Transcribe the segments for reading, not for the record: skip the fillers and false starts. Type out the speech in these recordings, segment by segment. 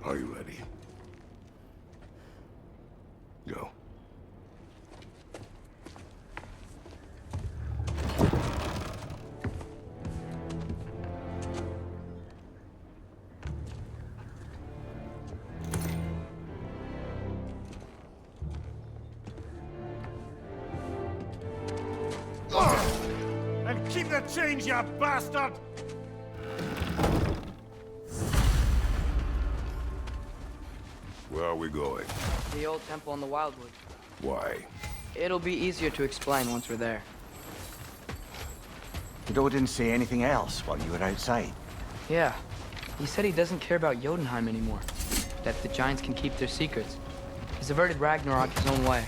Are you ready? Go. And keep the change, you bastard! Where are we going? The old temple in the Wildwood. Why? It'll be easier to explain once we're there. Godot didn't say anything else while you were outside. Yeah. He said he doesn't care about Jotunheim anymore. That the giants can keep their secrets. He's averted Ragnarok his own way.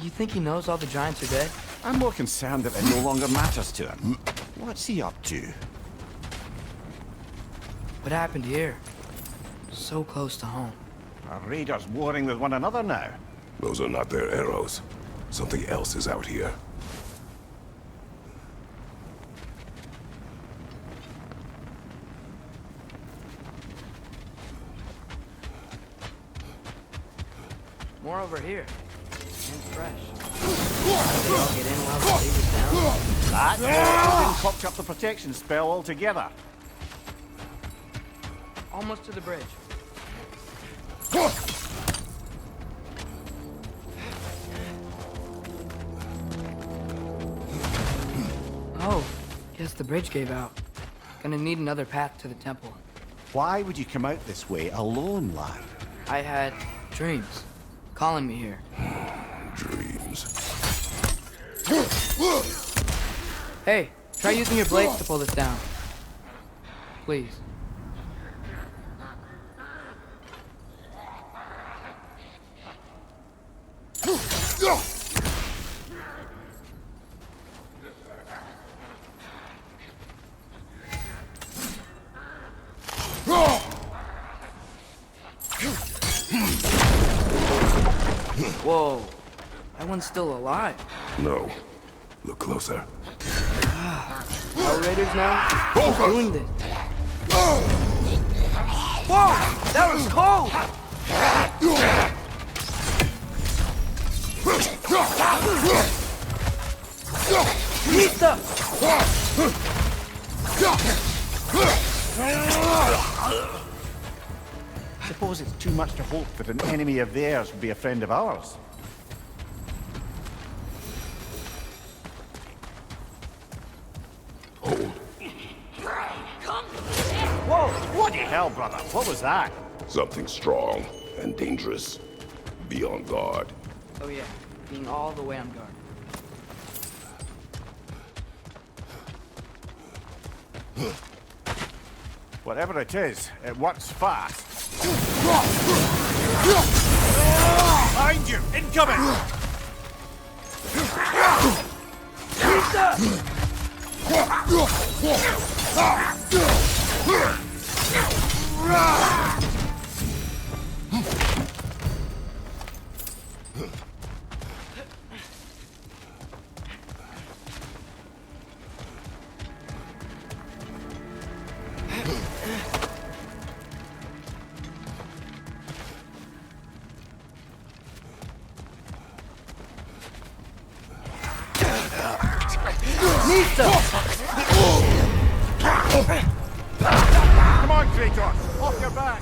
You think he knows all the giants are dead? I'm more concerned that it no longer matters to him. What's he up to? What happened here? So close to home. Are raiders warring with one another now? Those are not their arrows. Something else is out here. More over here. And fresh. They all get in while the saber's down. That didn't cocked up the protection spell altogether. Almost to the bridge. Oh, guess the bridge gave out. Gonna need another path to the temple. Why would you come out this way alone, lad? I had dreams calling me here. Dreams. Hey, try using your blades to pull this down. Please. Whoa, that one's still alive. No. Look closer. Are raiders now? Who's doing this? Whoa, that was cold! Pizza! Suppose it's too much to hope that an enemy of theirs would be a friend of ours. Hold. Whoa! Bloody hell, brother! What was that? Something strong and dangerous. Be on guard. Oh yeah, being all the way on guard. Whatever it is, it works fast. Behind you! Incoming! Come on, Kratos! Off your back!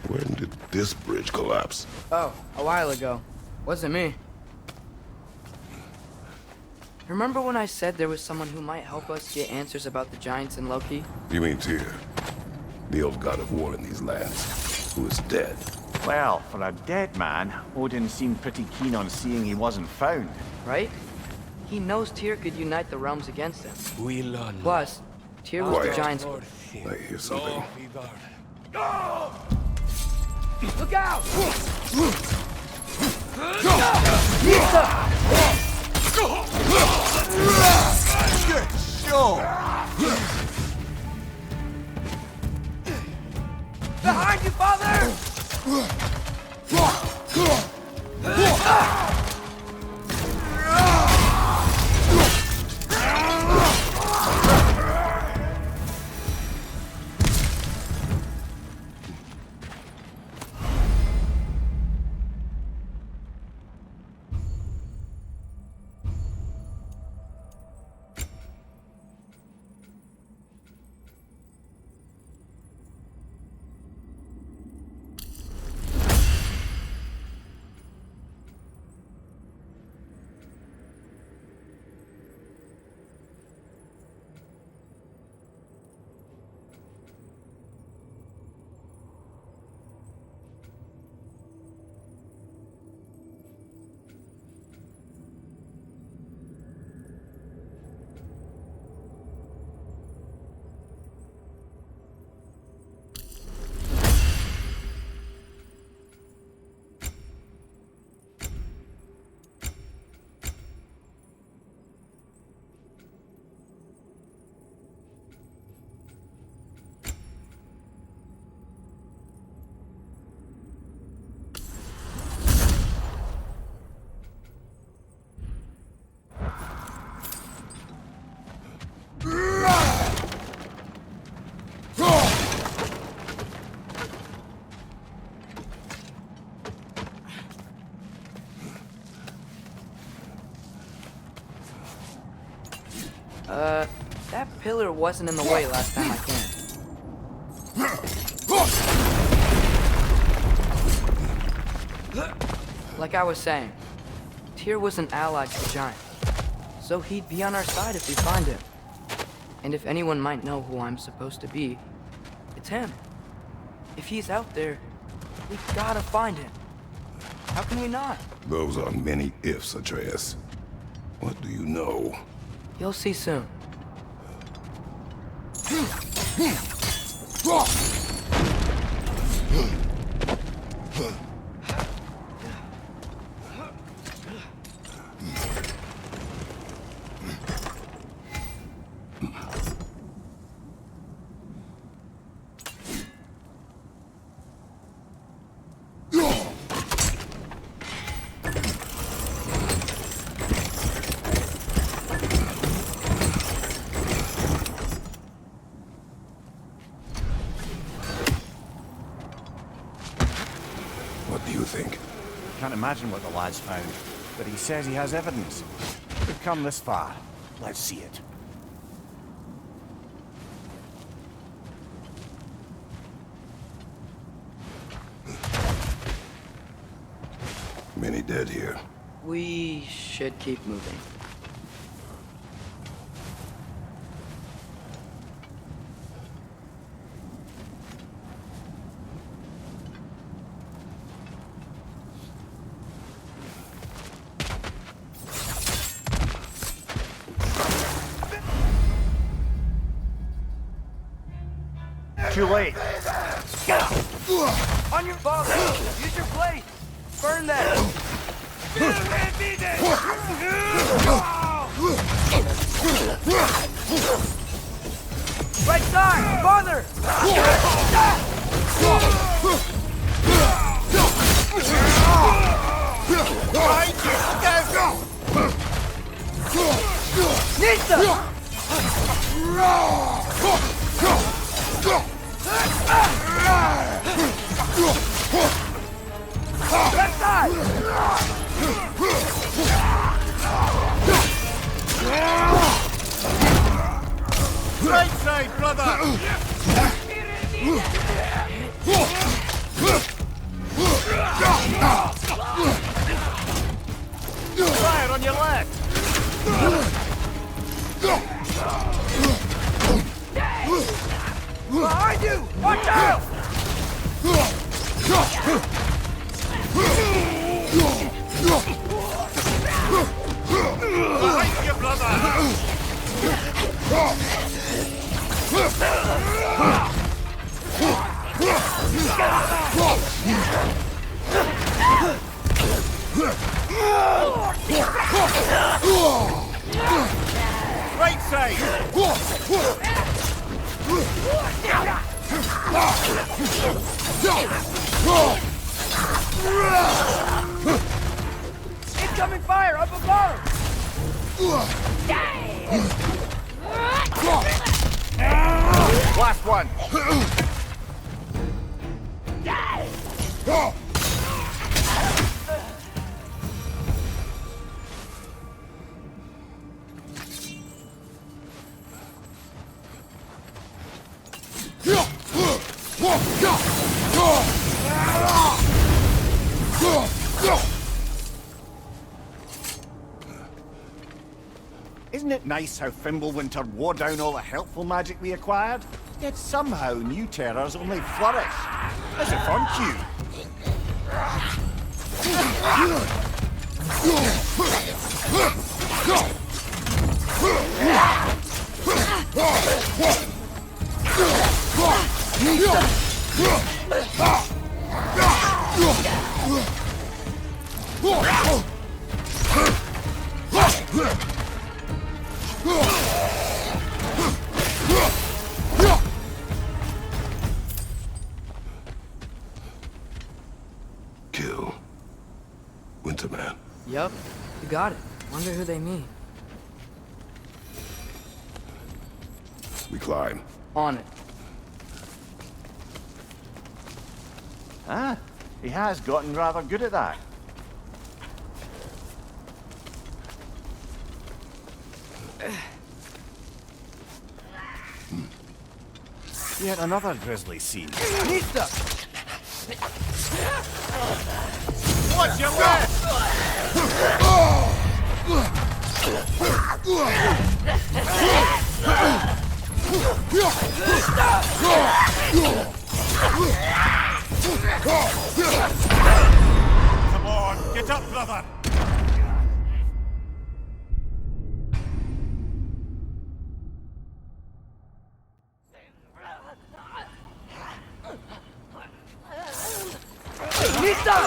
When did this bridge collapse? Oh, a while ago. Wasn't me. Remember when I said there was someone who might help us get answers about the giants and Loki? You mean Tyr? The old god of war in these lands, who is dead. Well, for a dead man, Odin seemed pretty keen on seeing he wasn't found. Right? He knows Tyr could unite the realms against him. We learn. Plus, Tyr was the Quiet. giant's... I hear something. Look out! Behind you, father! That pillar wasn't in the way last time I came. Like I was saying, Tyr was an ally to the giant, so he'd be on our side if we find him. And if anyone might know who I'm supposed to be, it's him. If he's out there, we gotta find him. How can we not? Those are many ifs, Atreus. What do you know? You'll see soon. What do you think? Can't imagine what the lad's found, but he says he has evidence. We've come this far. Let's see it. Many dead here. We should keep moving. Too late. On your father! Use your blade! Burn that! Right side! Farther! Nista! Left side! Right side, brother! Fire on your left! Behind you! Watch out! Right side! Incoming fire up above! Last one! Isn't it nice how Fimbulwinter wore down all the helpful magic we acquired? Yet somehow new terrors only flourish. As if on cue. Kill. Winterman. Yup, you got it. Wonder who they mean. We climb. On it. Ah, he has gotten rather good at that. Yet another grisly scene. Nista! Watch your left! Come on, get up, brother! Nista!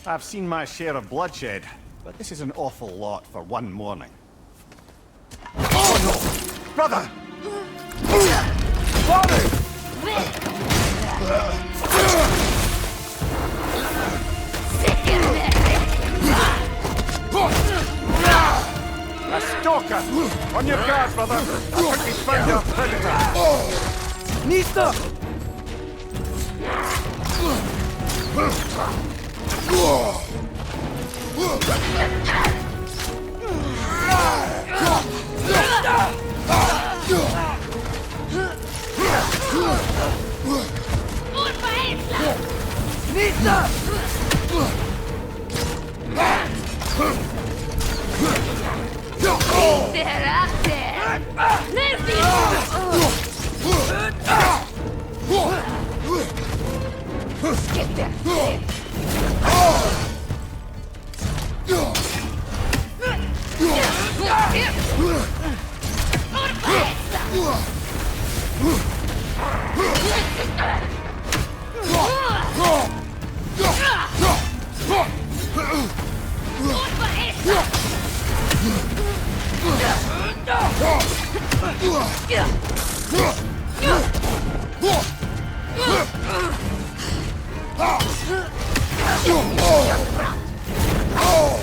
I've seen my share of bloodshed, but this is an awful lot for one morning. Oh no! Brother! A stalker! On your guard, brother! I think he's found our predator! Nista! Nista!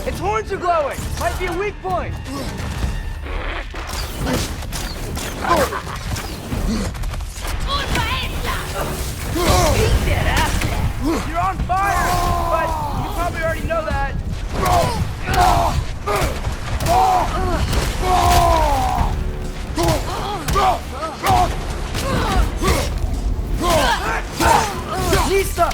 Its horns are glowing! Might be a weak point! You're on fire! But you probably already know that. Nista!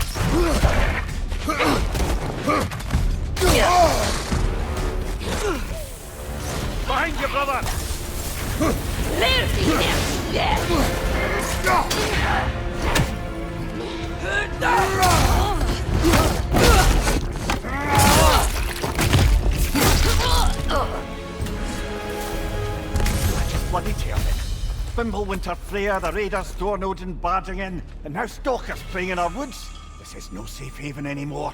Fimbulwinter Freya, the raiders, Stornodin barging in, and now stalkers preying in our woods. This is no safe haven anymore.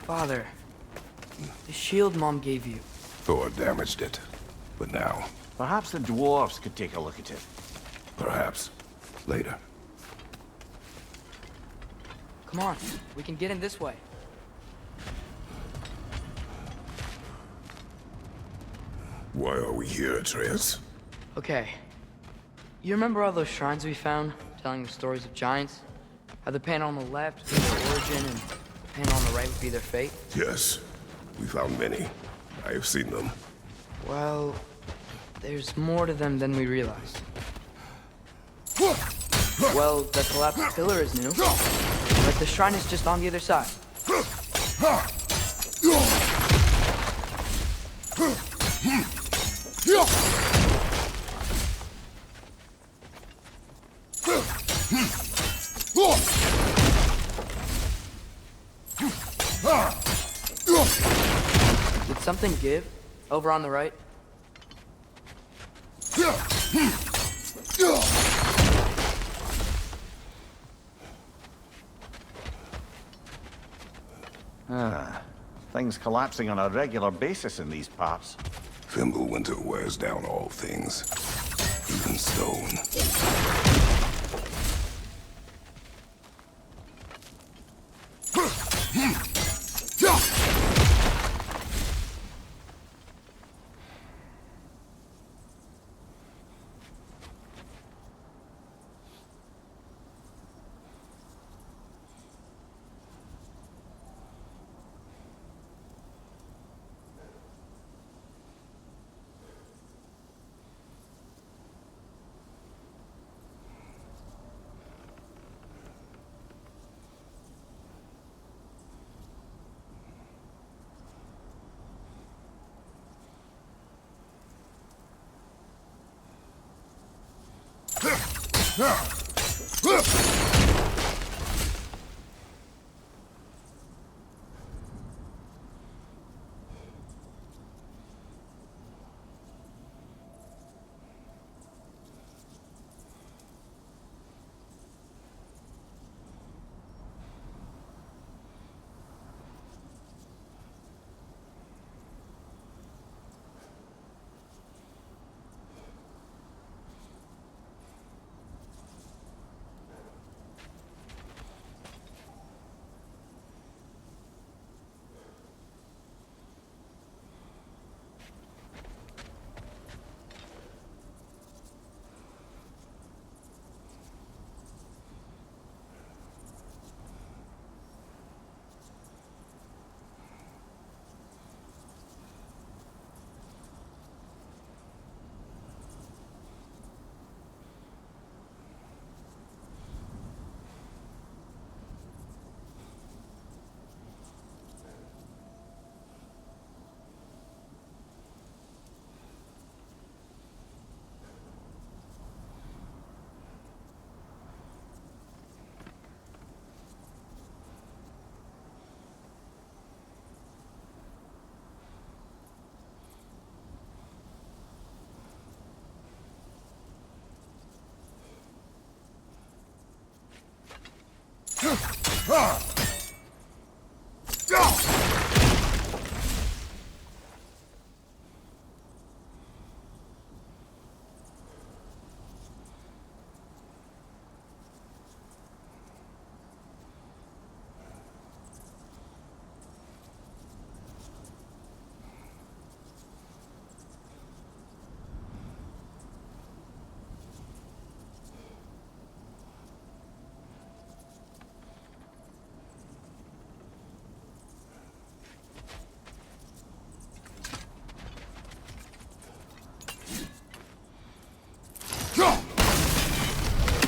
Father, the shield Mom gave you. Thor damaged it. But now, Perhaps the dwarves could take a look at it. perhaps, later. Come on, we can get in this way. Why are we here, Atreus? Okay. You remember all those shrines we found, telling the stories of giants? How the panel on the left would be their origin, and the panel on the right would be their fate? Yes, we found many. I have seen them. Well, there's more to them than we realized. Well, the collapsed pillar is new, but the shrine is just on the other side. Did something give? Over on the right? Things collapsing on a regular basis in these parts. Fimbulwinter wears down all things, even stone.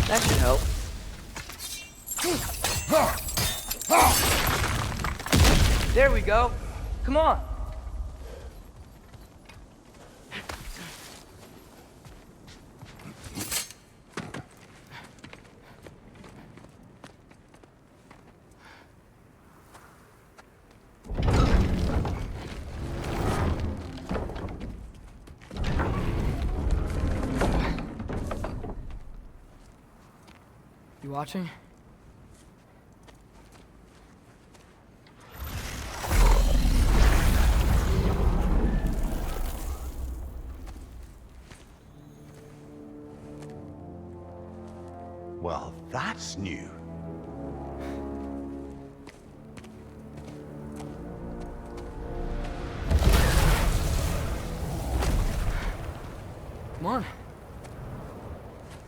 That should help. There we go. Come on. You watching? Well, that's new. Come on.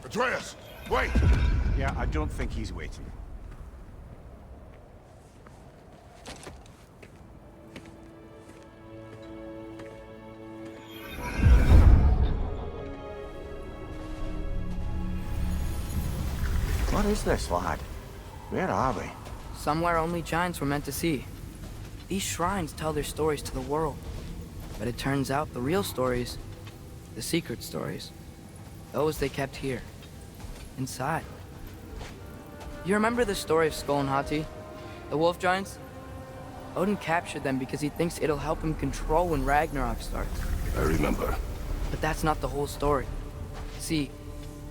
Atreus, wait! Yeah, I don't think he's waiting. What is this, lad? Where are we? Somewhere only giants were meant to see. These shrines tell their stories to the world. But it turns out the real stories, the secret stories, those they kept here, inside. You remember the story of Skull and Hati? The wolf giants? Odin captured them because he thinks it'll help him control when Ragnarok starts. I remember. But that's not the whole story. See,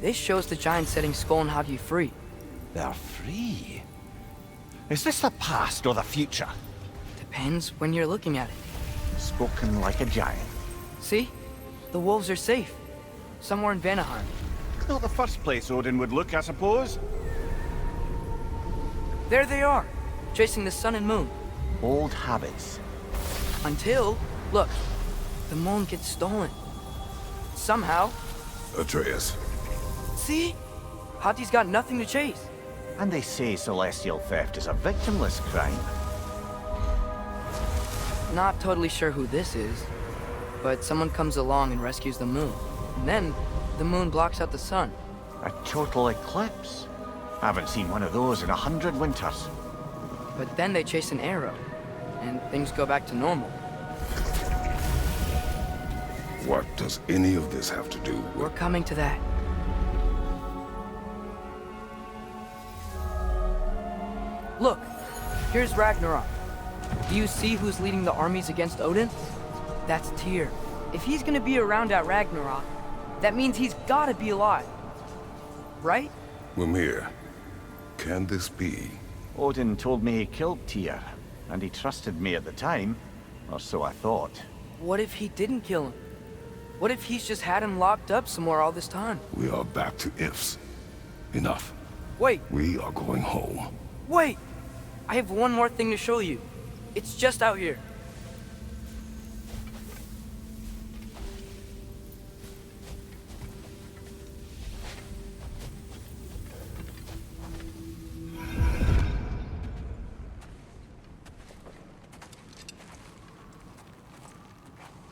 this shows the giants setting Skull and Hati free. They're free. Is this the past or the future? Depends when you're looking at it. Spoken like a giant. See? The wolves are safe. Somewhere in Vanaheim. Not the first place Odin would look, I suppose. There they are, chasing the sun and moon. Old habits. Until, look, the moon gets stolen. Somehow. Atreus. See? Hati's got nothing to chase. And they say celestial theft is a victimless crime. Not totally sure who this is, but someone comes along and rescues the moon. And then, the moon blocks out the sun. A total eclipse. Haven't seen one of those in 100 winters. But then they chase an arrow, and things go back to normal. What does any of this have to do with... We're coming to that. Here's Ragnarök. Do you see who's leading the armies against Odin? That's Tyr. If he's gonna be around at Ragnarök, that means he's gotta be alive. Right? Mimir, can this be? Odin told me he killed Tyr, and he trusted me at the time, or so I thought. What if he didn't kill him? What if he's just had him locked up somewhere all this time? We are back to ifs. Enough. Wait, We are going home. wait! I have one more thing to show you. It's just out here.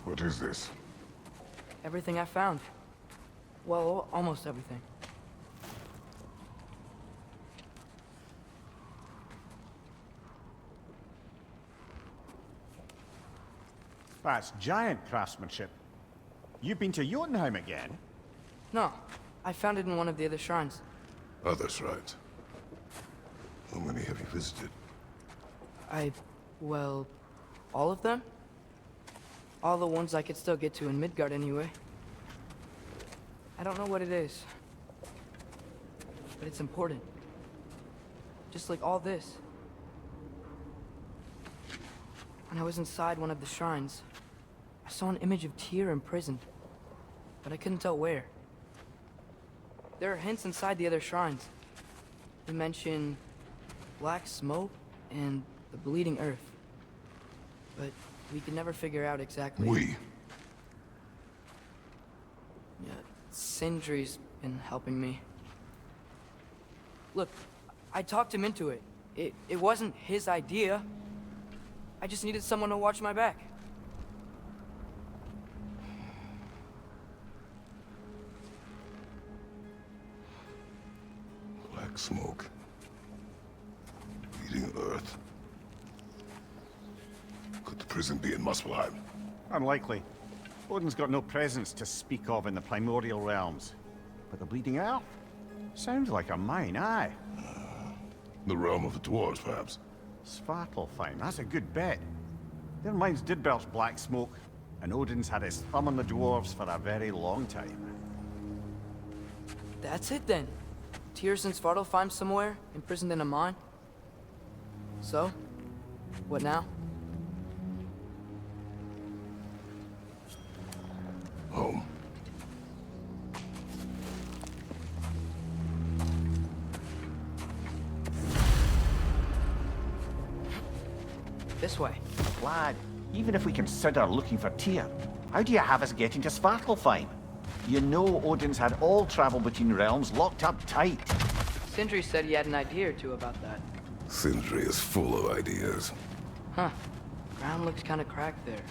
What is this? Everything I found. Well, almost everything. That's giant craftsmanship. You've been to Jotunheim again? No, I found it in one of the other shrines. Other shrines. How many have you visited? Well, all of them? All the ones I could still get to in Midgard anyway. I don't know what it is, but it's important. Just like all this. When I was inside one of the shrines, I saw an image of Tyr imprisoned, but I couldn't tell where. There are hints inside the other shrines. They mention black smoke and the bleeding earth, but we could never figure out exactly. We. Yeah, Sindri's been helping me. Look, I talked him into it. It wasn't his idea. I just needed someone to watch my back. Black smoke. Bleeding earth. Could the prison be in Muspelheim? Unlikely. Odin's got no presence to speak of in the primordial realms. But the Bleeding Earth? Sounds like a mine, aye. The realm of the dwarves, perhaps. Svartalfheim, that's a good bet. Their mines did belch black smoke, and Odin's had his thumb on the dwarves for a very long time. That's it then. Tyr's in Svartalfheim somewhere, imprisoned in a mine. So, what now? Home. This way. Lad, even if we consider looking for Tyr, how do you have us getting to Svartalfheim? You know Odin's had all travel between realms locked up tight. Sindri said he had an idea or two about that. Sindri is full of ideas. Huh. Ground looks kind of cracked there.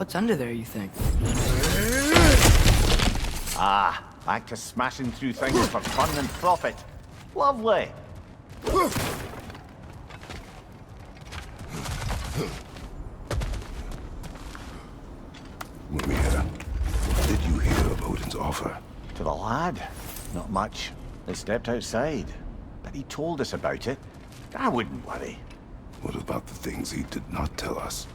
What's under there, you think? Ah, back to smashing through things for fun and profit. Lovely. Maria, what did you hear of Odin's offer? To the lad? Not much. They stepped outside. But he told us about it. I wouldn't worry. What about the things he did not tell us?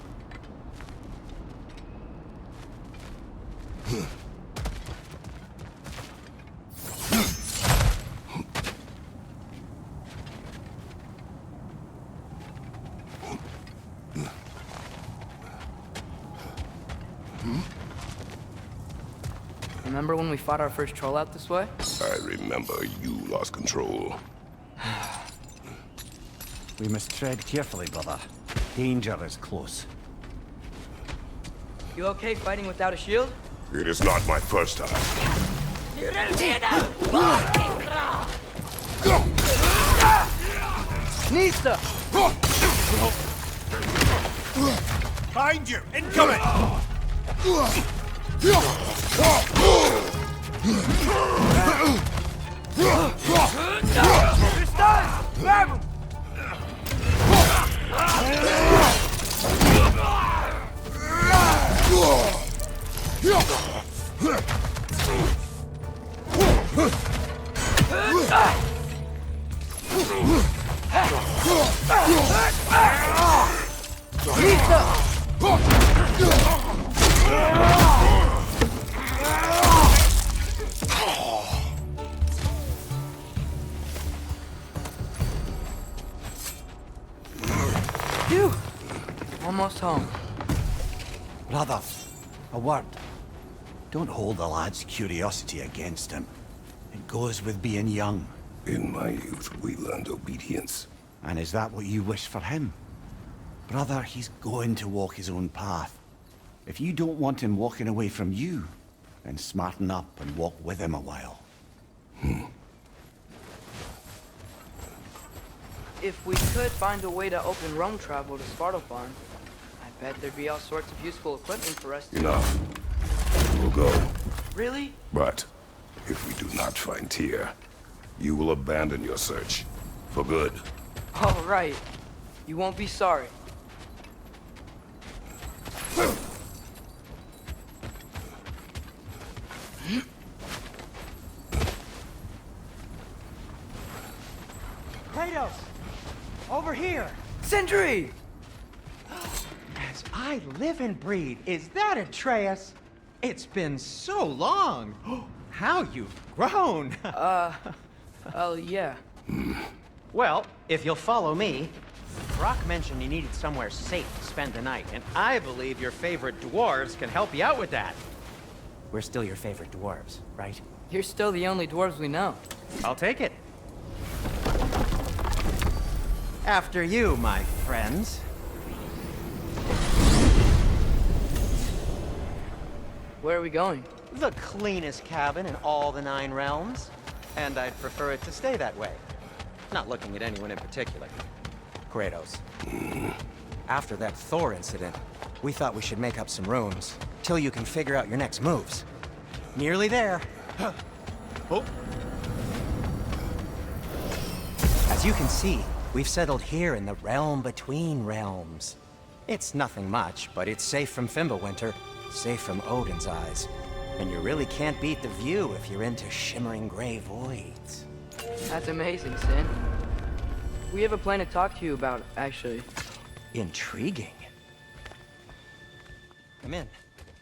Remember when we fought our first troll out this way? I remember you lost control. We must tread carefully, brother. Danger is close. You okay fighting without a shield? It is not my first time. Nista! Behind you! Incoming! You're stunned! Grab him! Phew! Almost home. Brother, a word. Don't hold the lad's curiosity against him. It goes with being young. In my youth, we learned obedience. And is that what you wish for him? Brother, he's going to walk his own path. If you don't want him walking away from you, then smarten up and walk with him a while. If we could find a way to open roam travel to Svartalfheim, I bet there'd be all sorts of useful equipment for us to... Enough. We'll go. Really? But if we do not find Tyr, you will abandon your search. For good. All right. You won't be sorry. Kratos! Over here! Sindri! As I live and breathe, is that Atreus? It's been so long! How you've grown! Oh, yeah. Well, if you'll follow me, Brock mentioned you needed somewhere safe to spend the night, and I believe your favorite dwarves can help you out with that. We're still your favorite dwarves, right? You're still the only dwarves we know. I'll take it. After you, my friends. Where are we going? The cleanest cabin in all the 9 realms. And I'd prefer it to stay that way. Not looking at anyone in particular. Kratos. After that Thor incident, we thought we should make up some rooms, till you can figure out your next moves. Nearly there. Oh. As you can see, we've settled here in the realm between realms. It's nothing much, but it's safe from Fimbulwinter, safe from Odin's eyes. And you really can't beat the view if you're into shimmering gray voids. That's amazing, Sin. We have a plan to talk to you about, actually. Intriguing. Come in.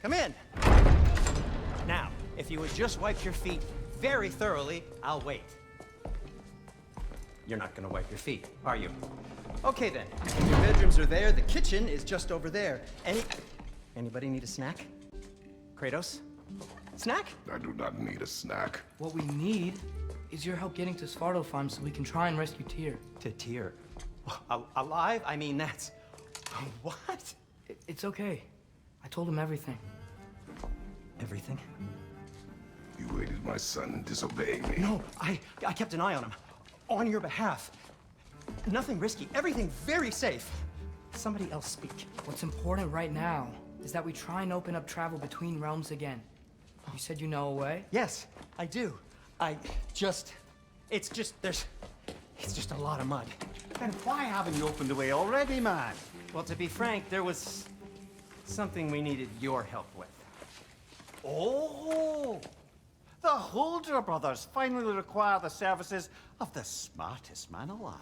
Come in! Now, if you would just wipe your feet very thoroughly, I'll wait. You're not gonna wipe your feet, are you? Okay then. Your bedrooms are there, the kitchen is just over there. Anybody need a snack? Kratos? Snack? I do not need a snack. What we need is your help getting to Svartalfheim so we can try and rescue Tyr. To Tyr. Alive? I mean, that's... What? It's okay. I told him everything. Everything? You aided my son in disobeying me. No, I kept an eye on him. On your behalf. Nothing risky. Everything very safe. Somebody else speak. What's important right now is that we try and open up travel between realms again. You said you know a way? Yes, I do. It's just a lot of mud. Then why haven't you opened the way already, man? Well, to be frank, there was something we needed your help with. Oh! The Holder brothers finally require the services of the smartest man alive.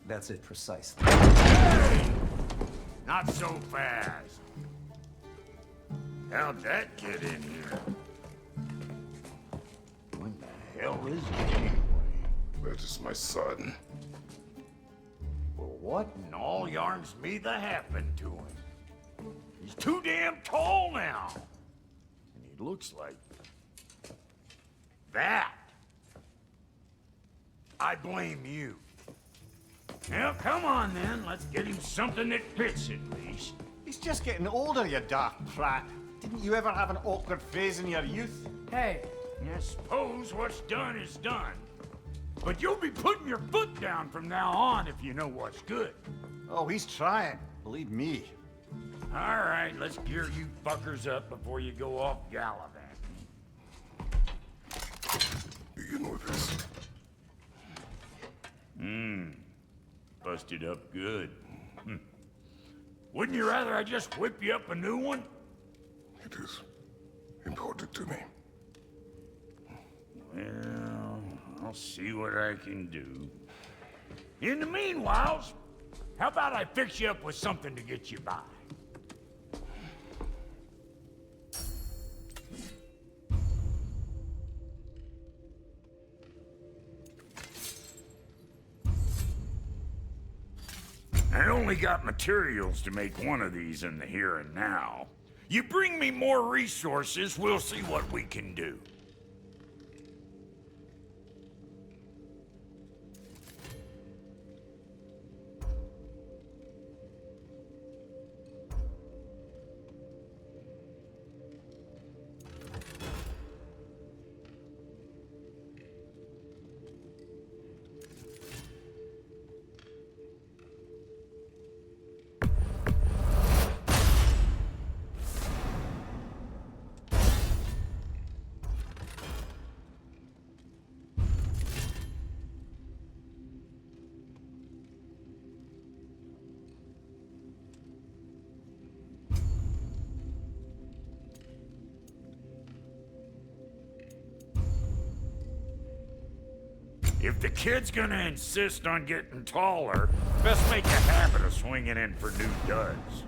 That's it precisely. Not so fast. How'd that get in here? What the hell is it anyway? That is my son. Well, what in all yarns me that happened to him? He's too damn tall now. And he looks like that. I blame you. Well, come on then. Let's get him something that fits at least. He's just getting older, you dark prat. Didn't you ever have an awkward phase in your youth? Hey, I suppose what's done is done. But you'll be putting your foot down from now on if you know what's good. Oh, he's trying. Believe me. All right, let's gear you fuckers up before you go off gallivanting. Begin with this. Busted up good. Wouldn't you rather I just whip you up a new one? It is important to me. Well, I'll see what I can do. In the meanwhile, how about I fix you up with something to get you by? I only got materials to make one of these in the here and now. You bring me more resources, we'll see what we can do. If the kid's gonna insist on getting taller, best make a habit of swinging in for new duds.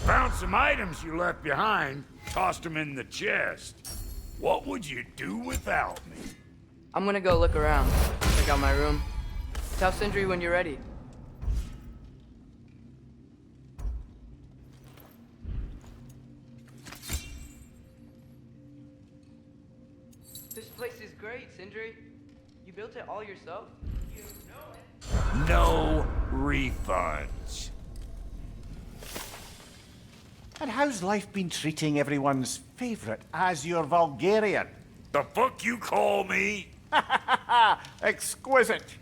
Found some items you left behind, tossed them in the chest. What would you do without me? I'm gonna go look around. Check out my room. Tell Sindri when you're ready. This place is great, Sindri. You built it all yourself? You know it. No refunds. And how's life been treating everyone's favorite Azure Vulgarian? The fuck you call me? Exquisite.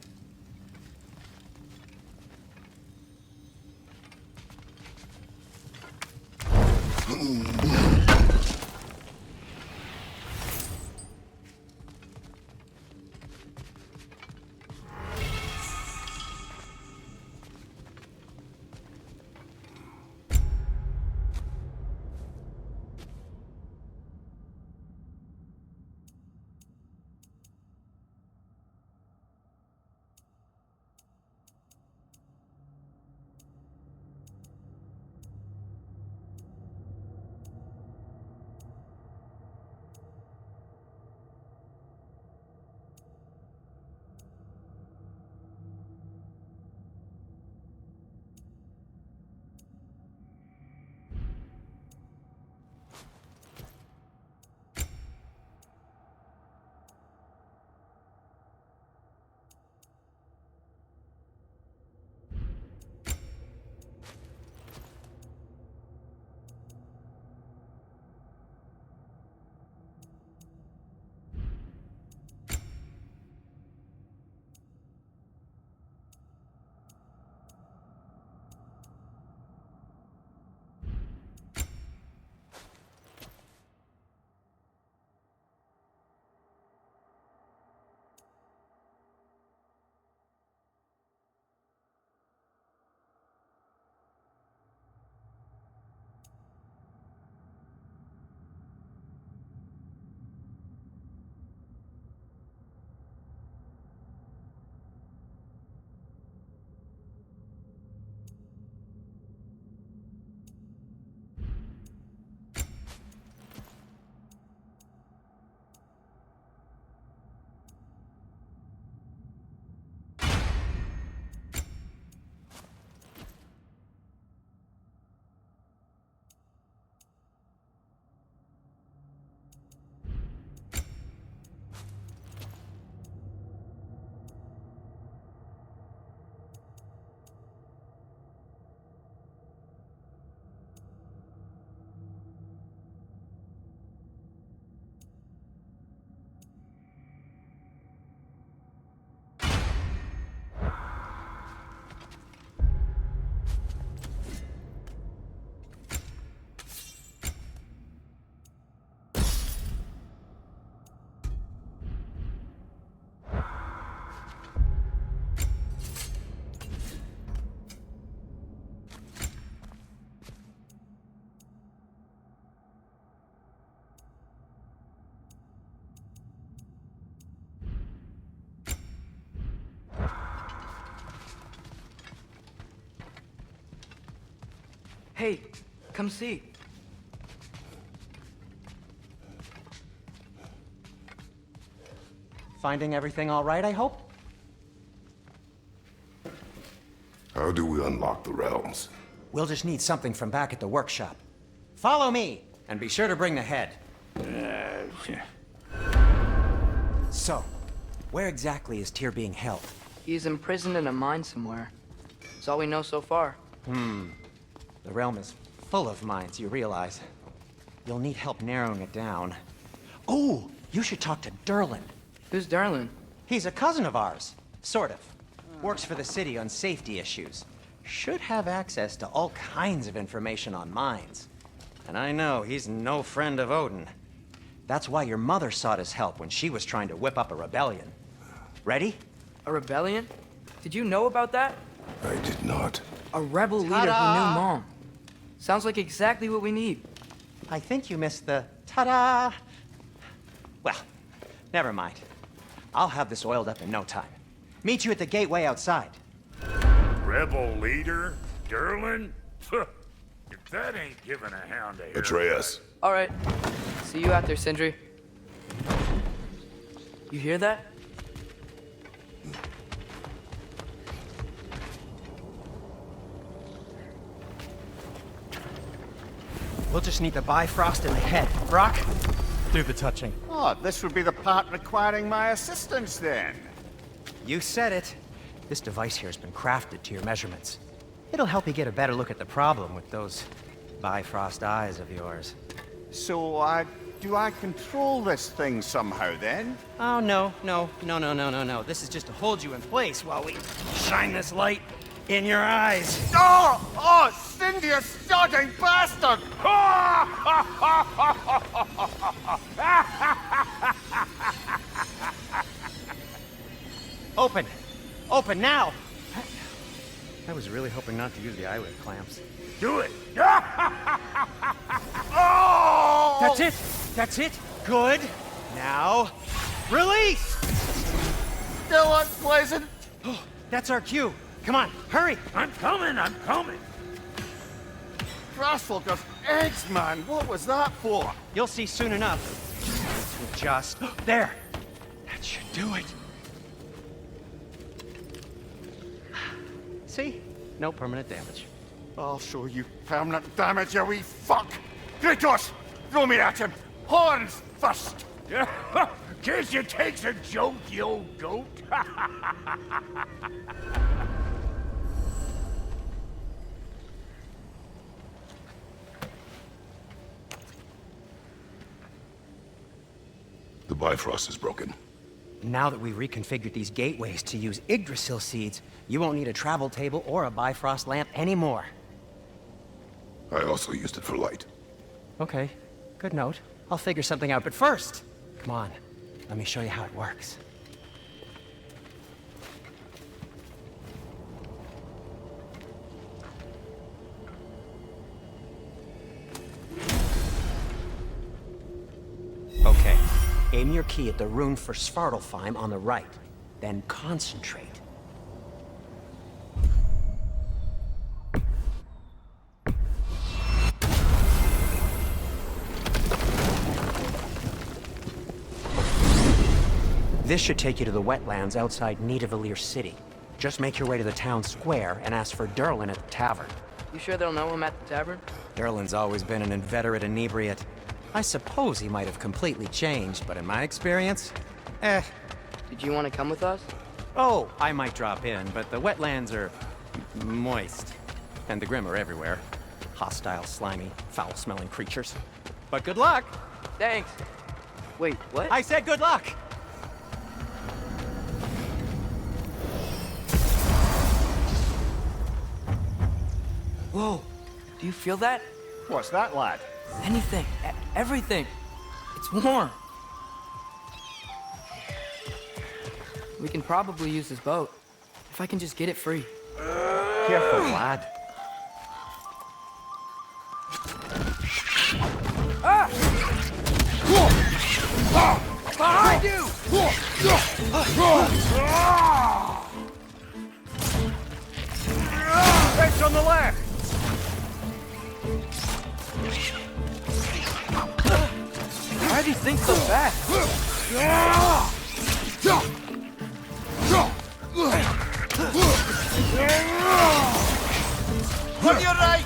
Hey, come see. Finding everything all right, I hope? How do we unlock the realms? We'll just need something from back at the workshop. Follow me, and be sure to bring the head. So, where exactly is Tyr being held? He's imprisoned in a mine somewhere. That's all we know so far. The realm is full of mines, you realize. You'll need help narrowing it down. Oh, you should talk to Derlin. Who's Darlin? He's a cousin of ours, sort of. Works for the city on safety issues. Should have access to all kinds of information on mines. And I know he's no friend of Odin. That's why your mother sought his help when she was trying to whip up a rebellion. Ready? A rebellion? Did you know about that? I did not. A rebel leader who knew Mom. Sounds like exactly what we need. I think you missed the ta-da. Well, never mind. I'll have this oiled up in no time. Meet you at the gateway outside. Rebel leader? Derlin? If that ain't giving a hound a haircut. Atreus. All right. See you out there, Sindri. You hear that? We'll just need the Bifrost in the head. Brock, do the touching. Oh, this would be the part requiring my assistance then. You said it. This device here has been crafted to your measurements. It'll help you get a better look at the problem with those Bifrost eyes of yours. So, do I control this thing somehow then? Oh, no. This is just to hold you in place while we shine this light in your eyes. Oh, Cindy, you sodding bastard! Open! Open now! I was really hoping not to use the eyelid clamps. Do it! Oh! That's it! That's it! Good! Now, release! Still unpleasant. Oh, that's our cue. Come on, hurry! I'm coming! Grassfolkers, eggs, man. What was that for? You'll see soon enough. Just there. That should do it. See? No permanent damage. I'll show you permanent damage, you wee fuck. Kratos, throw me at him. Horns first. Guess you takes a joke, you old goat. The Bifrost is broken. Now that we've reconfigured these gateways to use Yggdrasil seeds, you won't need a travel table or a Bifrost lamp anymore. I also used it for light. Okay, good note. I'll figure something out, but first, come on, let me show you how it works. Okay, aim your key at the rune for Svartalfheim on the right, then concentrate. This should take you to the wetlands outside Nidavellir City. Just make your way to the town square and ask for Derlin at the tavern. You sure they'll know him at the tavern? Derlin's always been an inveterate inebriate. I suppose he might have completely changed, but in my experience, Did you want to come with us? Oh, I might drop in, but the wetlands are moist. And the Grim are everywhere. Hostile, slimy, foul-smelling creatures. But good luck! Thanks. Wait, what? I said good luck! Whoa, do you feel that? What's that, lad? Anything, everything. It's warm. We can probably use this boat, if I can just get it free. Careful, lad. Behind you! It's on the left! Why do you think so fast? On your right!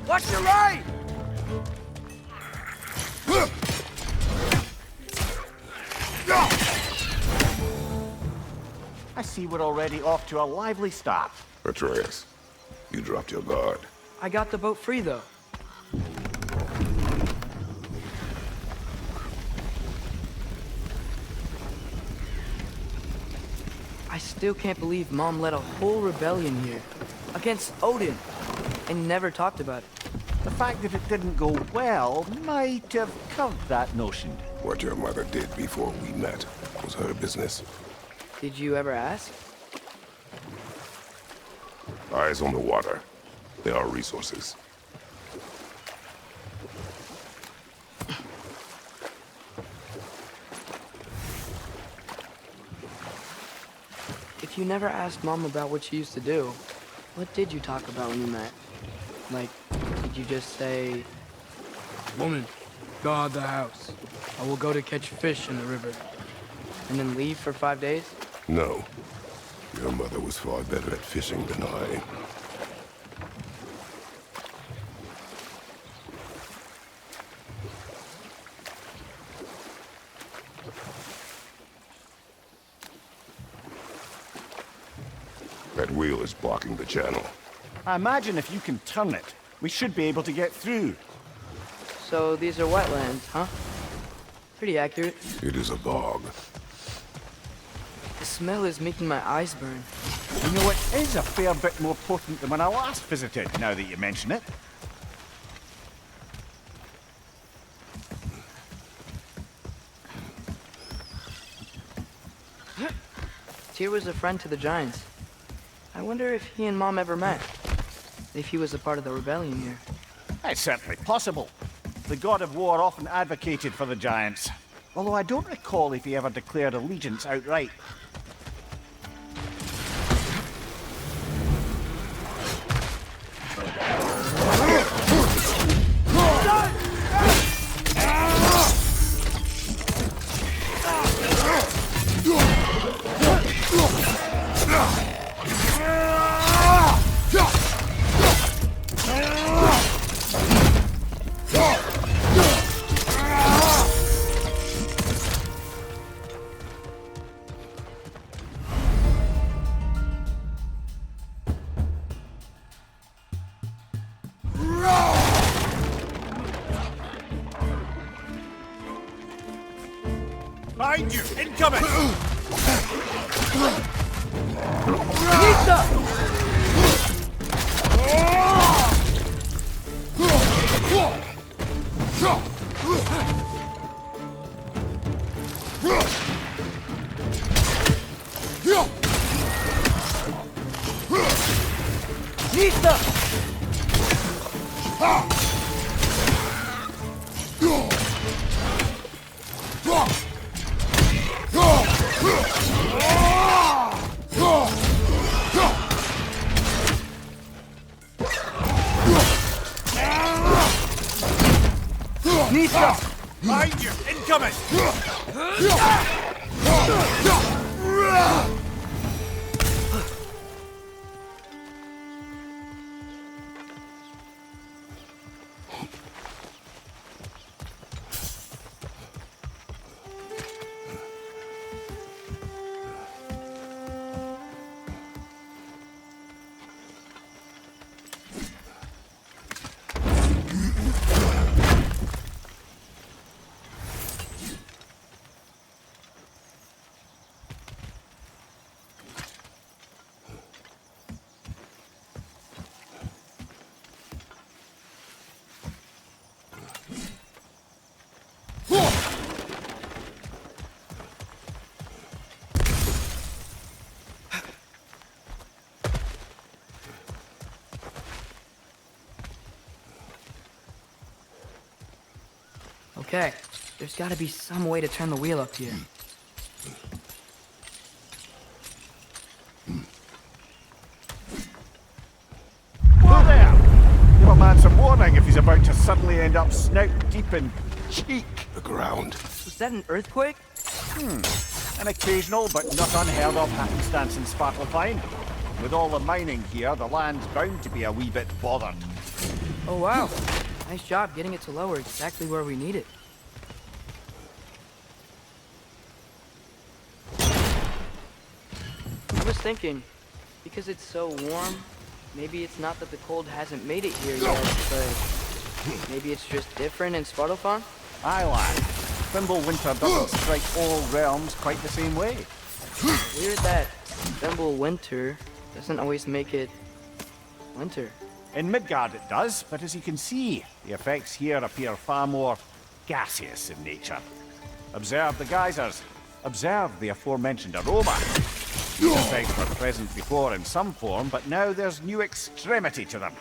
Watch your right! I see we're already off to a lively start. Atreus, you dropped your guard. I got the boat free, though. I still can't believe Mom led a whole rebellion here. Against Odin. And never talked about it. The fact that it didn't go well might have curved that notion. What your mother did before we met was her business. Did you ever ask? Eyes on the water. There are resources. If you never asked Mom about what she used to do, what did you talk about when you met? Like, did you just say, "Woman, guard the house. I will go to catch fish in the river," and then leave for 5 days? No. Your mother was far better at fishing than I. That wheel is blocking the channel. I imagine if you can turn it, we should be able to get through. So these are wetlands, huh? Pretty accurate. It is a bog. The smell is making my eyes burn. You know, it is a fair bit more potent than when I last visited, now that you mention it. Tyr was a friend to the Giants. I wonder if he and Mom ever met. If he was a part of the rebellion here. It's certainly possible. The god of war often advocated for the Giants. Although I don't recall if he ever declared allegiance outright. Behind you! Incoming! Behind you! Incoming! Okay, there's gotta be some way to turn the wheel up here. suddenly end up snout deep in cheek. The ground. Was that an earthquake? An occasional but not unheard of happenstance in Svartalfheim. With all the mining here, the land's bound to be a wee bit bothered. Oh wow. Nice job getting it to lower exactly where we need it. I was thinking, because it's so warm, maybe it's not that the cold hasn't made it here yet, but maybe it's just different in Svartalfheim? Aye, lad. Thimble winter doesn't strike all realms quite the same way. Weird that Thimble winter doesn't always make it winter. In Midgard it does, but as you can see, the effects here appear far more gaseous in nature. Observe the geysers. Observe the aforementioned aroma. These effects were present before in some form, but now there's new extremity to them.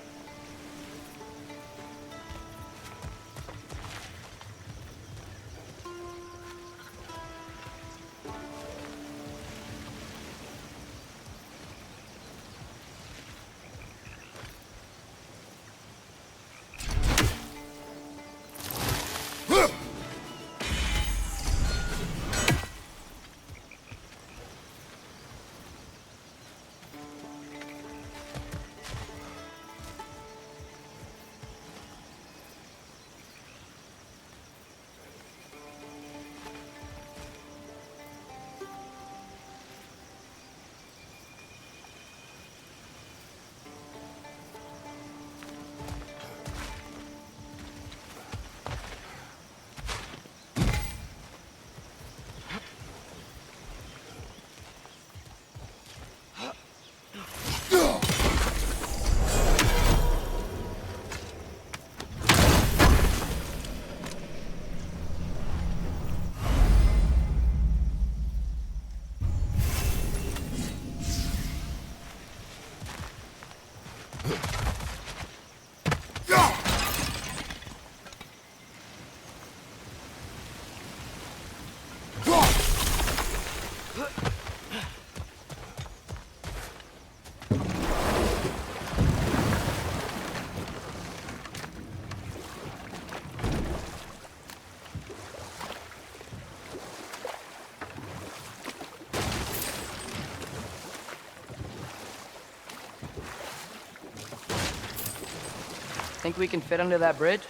Think we can fit under that bridge?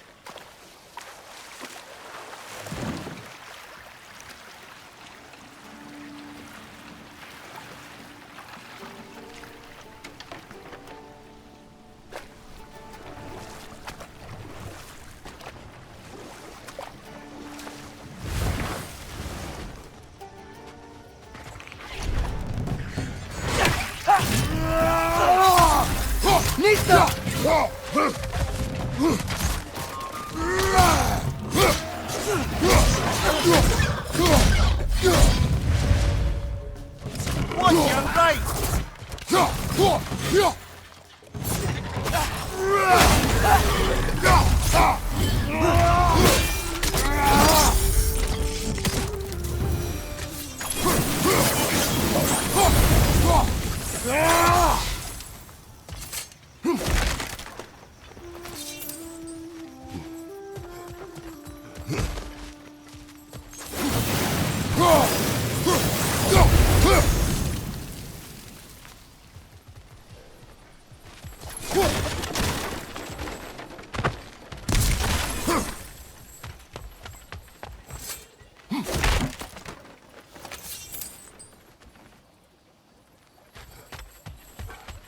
On your right!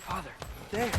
Father, there.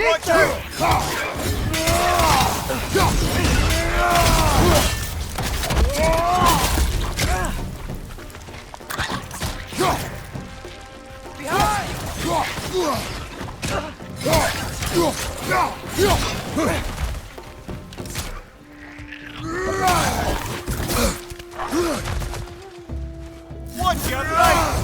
Watch out! Watch your right!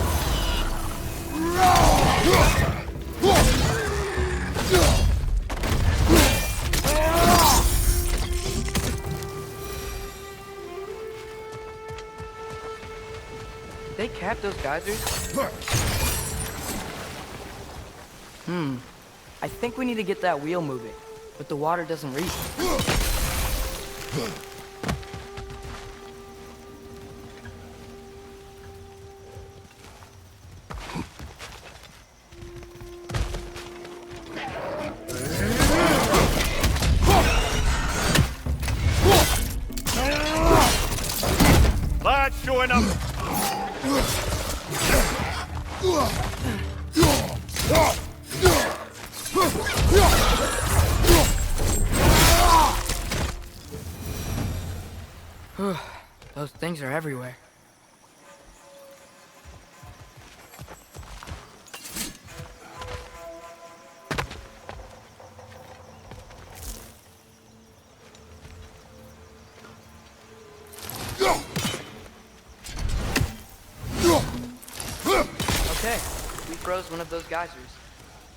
They capped those geysers? I think we need to get that wheel moving, but the water doesn't reach. Lads, showing up! Those things are everywhere. Okay, we froze one of those geysers.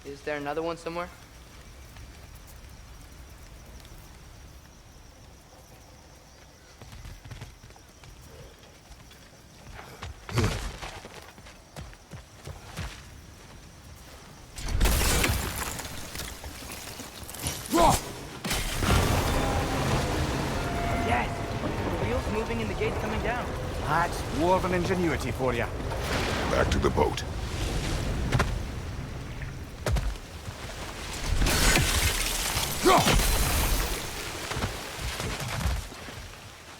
Is there another one somewhere? Yes! The wheel's moving and the gate's coming down. That's dwarven ingenuity for you. Back to the boat.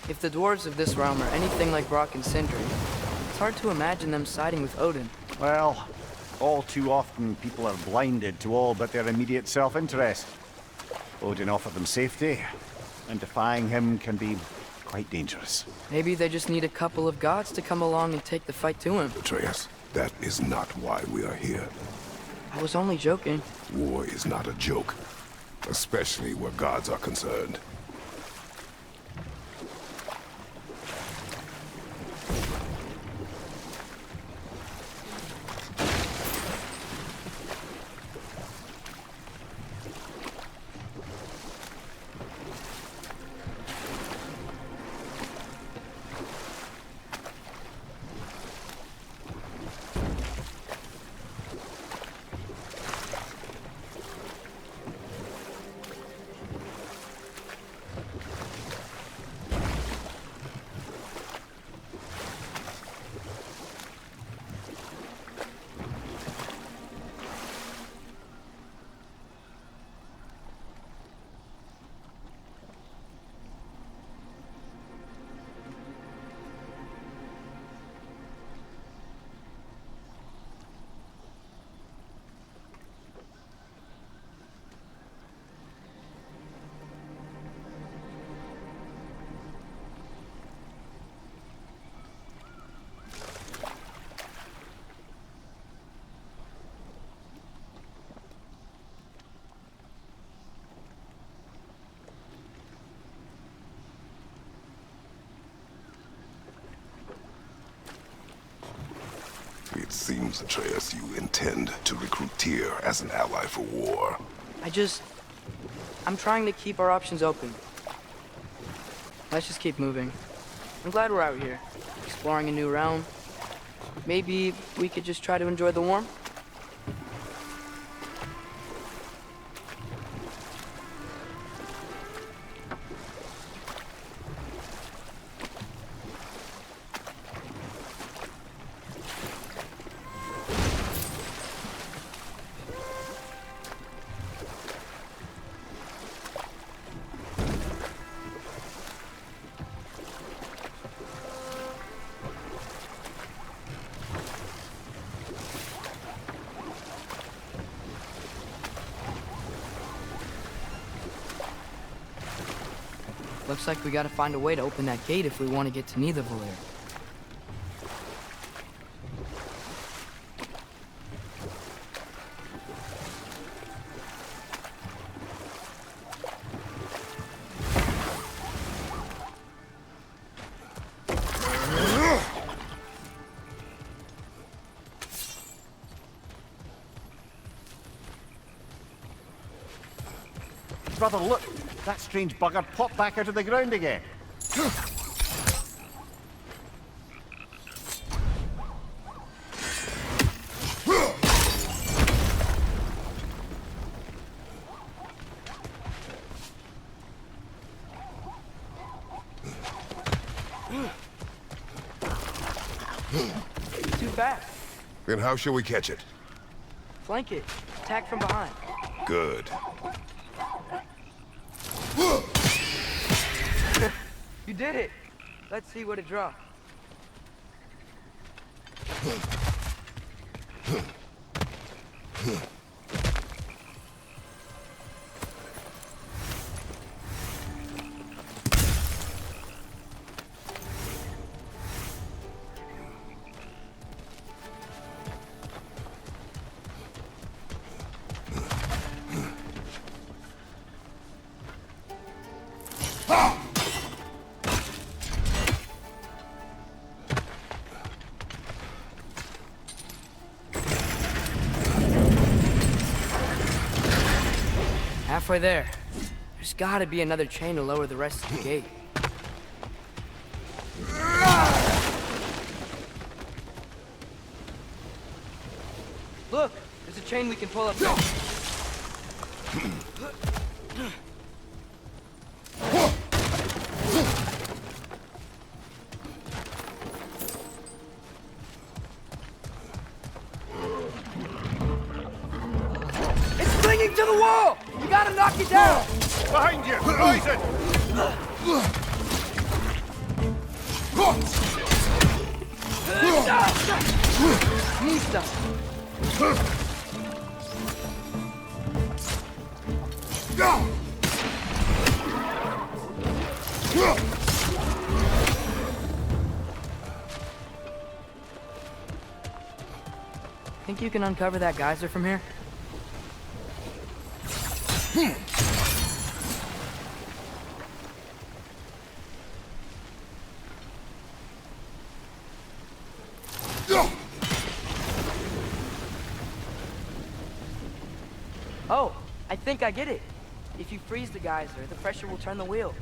If the dwarves of this realm are anything like Brock and Sindri, it's hard to imagine them siding with Odin. Well, all too often people are blinded to all but their immediate self-interest. Odin offered them safety, and defying him can be quite dangerous. Maybe they just need a couple of gods to come along and take the fight to him. Atreus, that is not why we are here. I was only joking. War is not a joke, especially where gods are concerned. It seems, Atreus, you intend to recruit Tyr as an ally for war. I'm trying to keep our options open. Let's just keep moving. I'm glad we're out here, exploring a new realm. Maybe we could just try to enjoy the warmth? Looks like we gotta find a way to open that gate if we want to get to Nidavellir. Brother, look! That strange bugger popped back out of the ground again. Too fast. Then how shall we catch it? Flank it. Attack from behind. Good. You did it. Let's see what it draws. Halfway there. There's gotta be another chain to lower the rest of the gate. Look! There's a chain we can pull up there. It's clinging to the wall! You gotta knock it down! Behind you! Poison! Nista! Think you can uncover that geyser from here? Oh, I think I get it. If you freeze the geyser, the pressure will turn the wheel.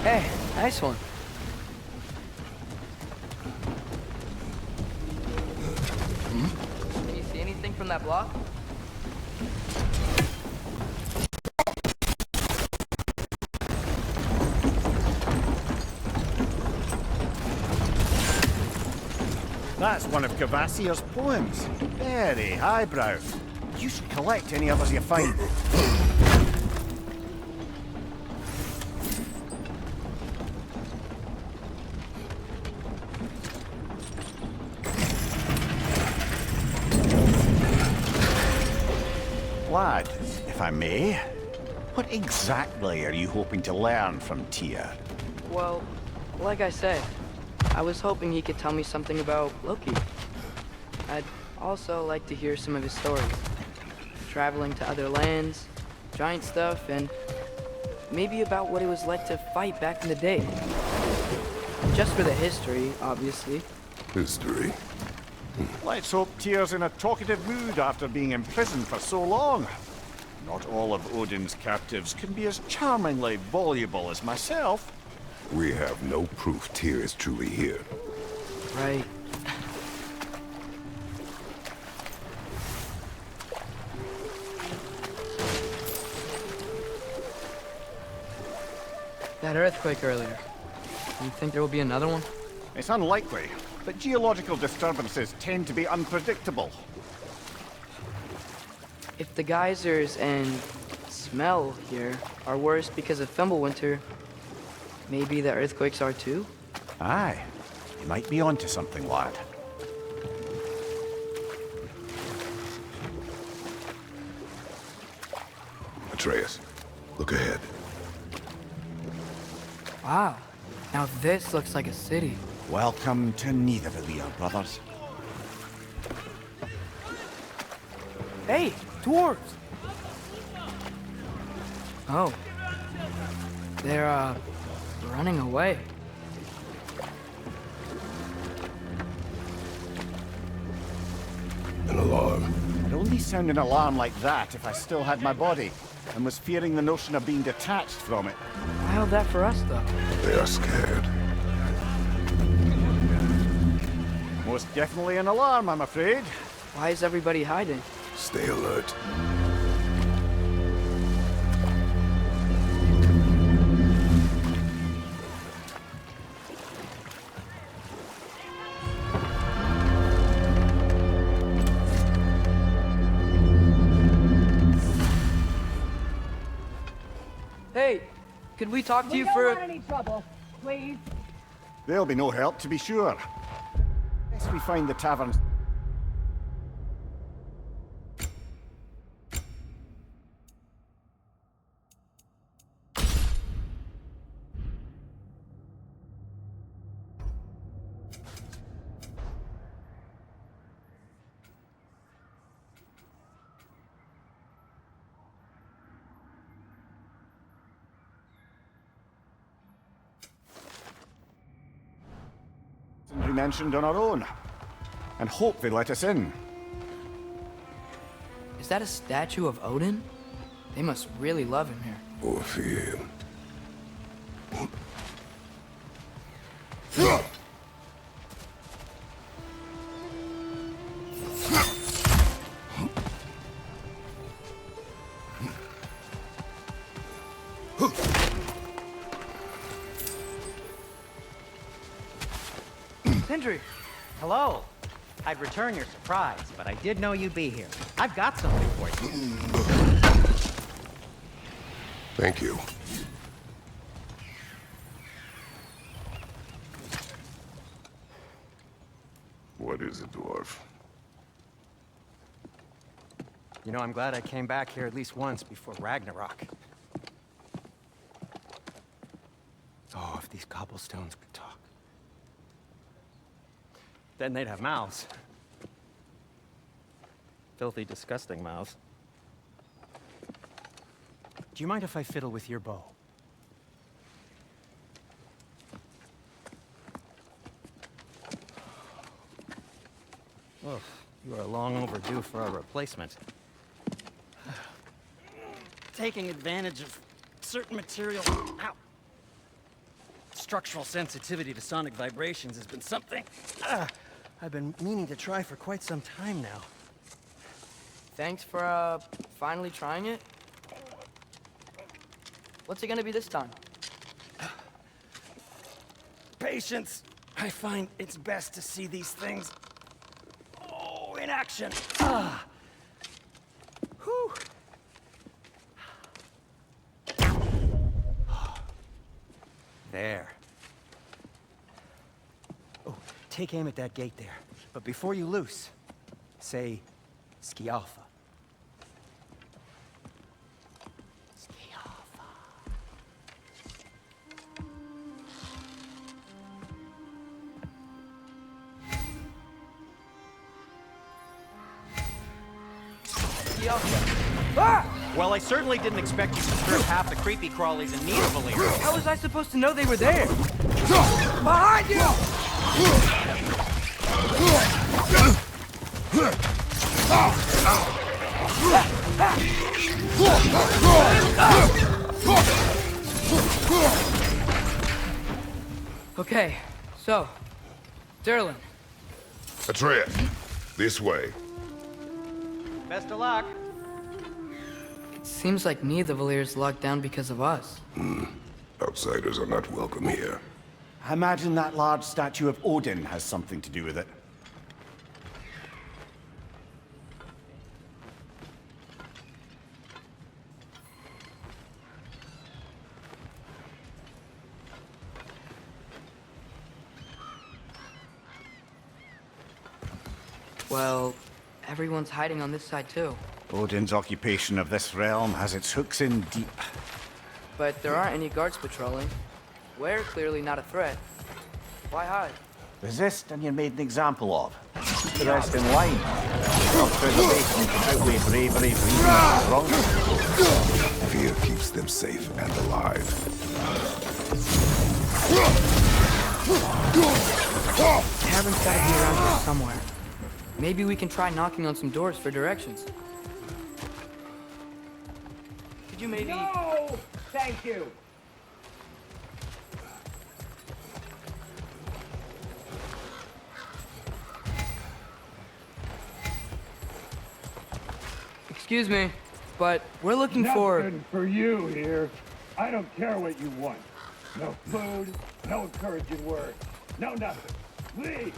Hey, nice one. Can you see anything from that block? That's one of Cavassier's poems. Very highbrow. You should collect any others you find. Lad, if I may, what exactly are you hoping to learn from Tyr? Well, like I said, I was hoping he could tell me something about Loki. I'd also like to hear some of his stories. Traveling to other lands, giant stuff, and maybe about what it was like to fight back in the day. Just for the history, obviously. History? Let's hope Tyr's in a talkative mood after being imprisoned for so long. Not all of Odin's captives can be as charmingly voluble as myself. We have no proof Tyr is truly here. Right. That earthquake earlier. You think there will be another one? It's unlikely, but geological disturbances tend to be unpredictable. If the geysers and smell here are worse because of Fimbulwinter, maybe the earthquakes are too? Aye, you might be onto something, lad. Atreus, look ahead. Wow. Now this looks like a city. Welcome to Nidavellir, brothers. Hey, dwarves! Oh. They're, running away. An alarm. I'd only sound an alarm like that if I still had my body, and was fearing the notion of being detached from it. Why held that for us, though? They are scared. Most definitely an alarm, I'm afraid. Why is everybody hiding? Stay alert. Hey, could we talk to We you don't for want any trouble, please. There'll be no help, to be sure. Unless we find the tavern. We mentioned on our own, and hope they let us in. Is that a statue of Odin? They must really love him here. Or fear him. Sindri! Hello. I'd return your surprise, but I did know you'd be here. I've got something for you. Thank you. What is it, dwarf? You know, I'm glad I came back here at least once before Ragnarok. Oh, if these cobblestones could talk. Then they'd have mouths. Filthy, disgusting mouths. Do you mind if I fiddle with your bow? Oh, you are long overdue for a replacement. Taking advantage of certain material. Ow. Structural sensitivity to sonic vibrations has been something I've been meaning to try for quite some time now. Thanks for, finally trying it. What's it gonna be this time? Patience. I find it's best to see these things, in action. Whew. There. Oh, take aim at that gate there. But before you loose, say, Skialfa. Skialfa. Well, I certainly didn't expect you to strip half the creepy crawlies in Nidavellir. How was I supposed to know they were there? Behind you! Okay, so, Derlin. Atreus, this way. Best of luck. Seems like Nidavelir's locked down because of us. Outsiders are not welcome here. I imagine that large statue of Odin has something to do with it. Well, everyone's hiding on this side too. Odin's occupation of this realm has its hooks in deep. But there aren't any guards patrolling. We're clearly not a threat. Why hide? Resist and you're made an example of. Keep the rest in line. Self-preservation can outweigh bravery, reason, and wrong. Fear keeps them safe and alive. Tavern's gotta be around here somewhere. Maybe we can try knocking on some doors for directions. Could you maybe... No! Thank you! Excuse me, but we're looking for... Nothing for you here. I don't care what you want. No food, no encouraging words, no nothing. Leave!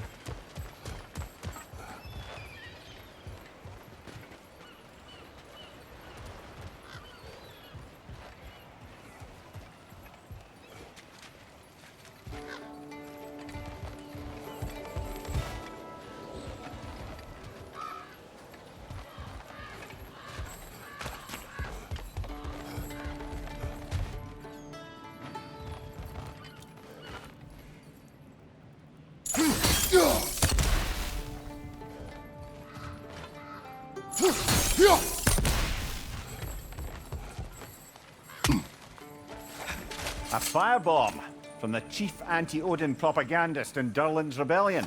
A firebomb from the chief anti-Odin propagandist in Durlin's rebellion.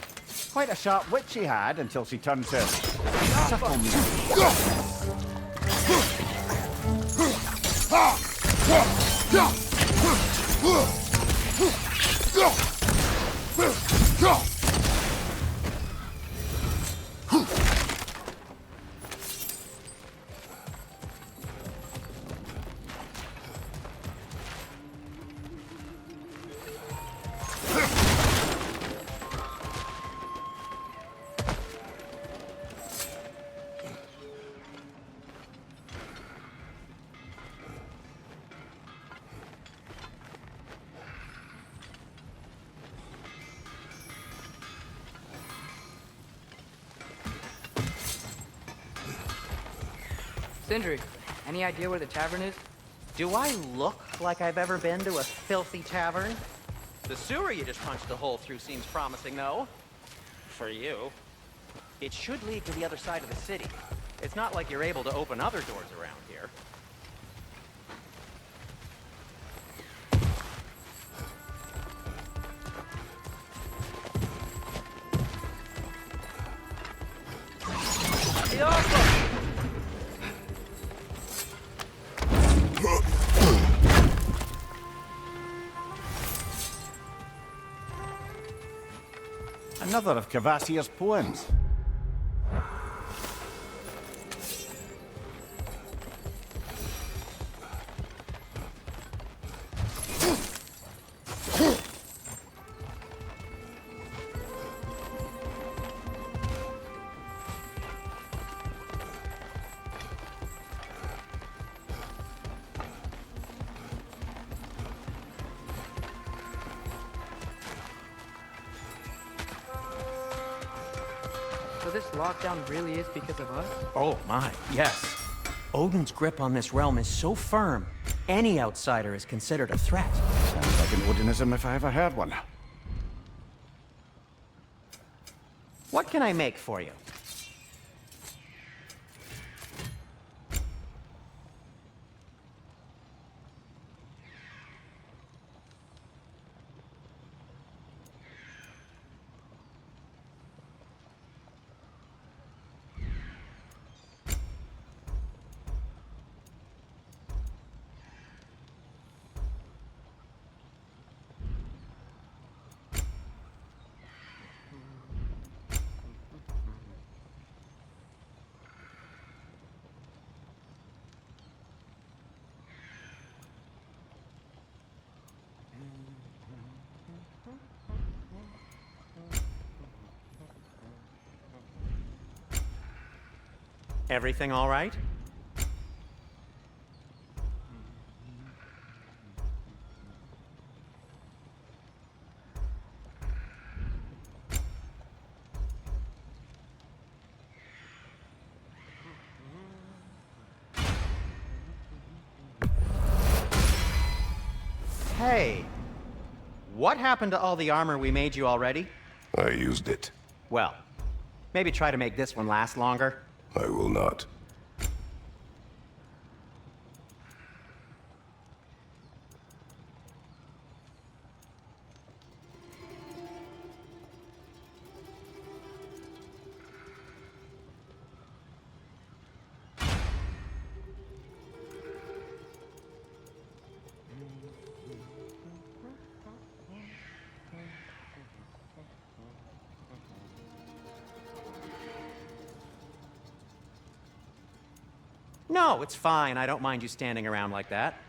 Quite a sharp wit she had until she turned to subtle music. Sindri, any idea where the tavern is? Do I look like I've ever been to a filthy tavern? The sewer you just punched a hole through seems promising, though. For you. It should lead to the other side of the city. It's not like you're able to open other doors around here. Another of Kvasir's poems. So this lockdown really is because of us? Oh my, yes. Odin's grip on this realm is so firm, any outsider is considered a threat. Sounds like an Odinism if I ever heard one. What can I make for you? Everything all right? Hey, what happened to all the armor we made you already? I used it. Well, maybe try to make this one last longer. I will not. No, it's fine. I don't mind you standing around like that.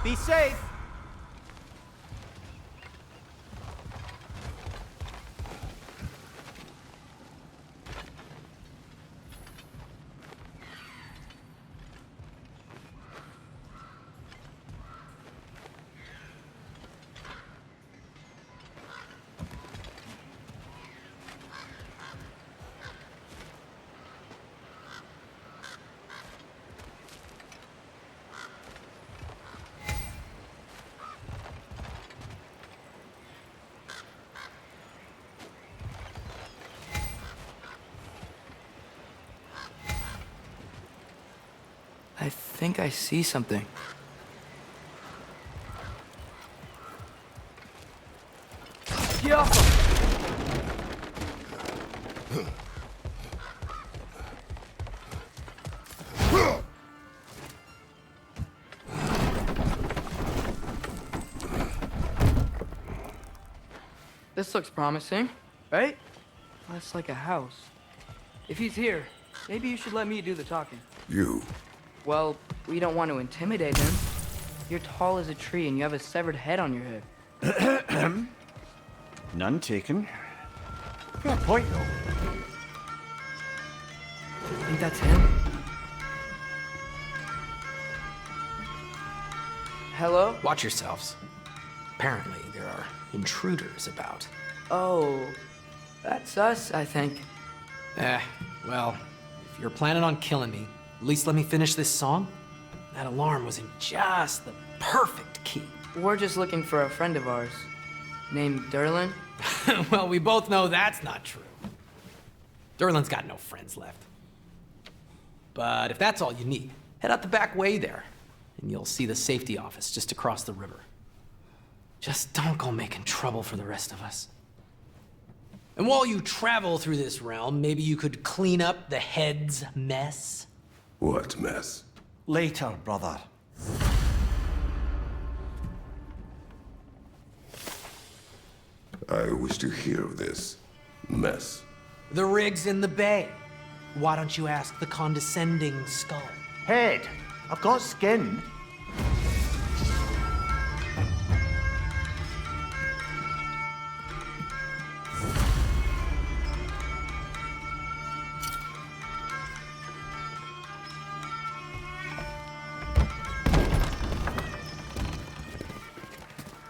Be safe! I think I see something. Get off him! This looks promising, right? That's like a house. If he's here, maybe you should let me do the talking. You. Well, we don't want to intimidate him. You're tall as a tree and you have a severed head on your head. None taken. Fair point, though. Think that's him? Hello? Watch yourselves. Apparently, there are intruders about. Oh, that's us, I think. Well, if you're planning on killing me, at least let me finish this song. That alarm was in just the perfect key. We're just looking for a friend of ours, named Derlin. Well, we both know that's not true. Derlin's got no friends left. But if that's all you need, head out the back way there, and you'll see the safety office just across the river. Just don't go making trouble for the rest of us. And while you travel through this realm, maybe you could clean up the head's mess? What mess? Later, brother. I wish to hear of this mess. The rig's in the bay. Why don't you ask the condescending skull? Head, I've got skin.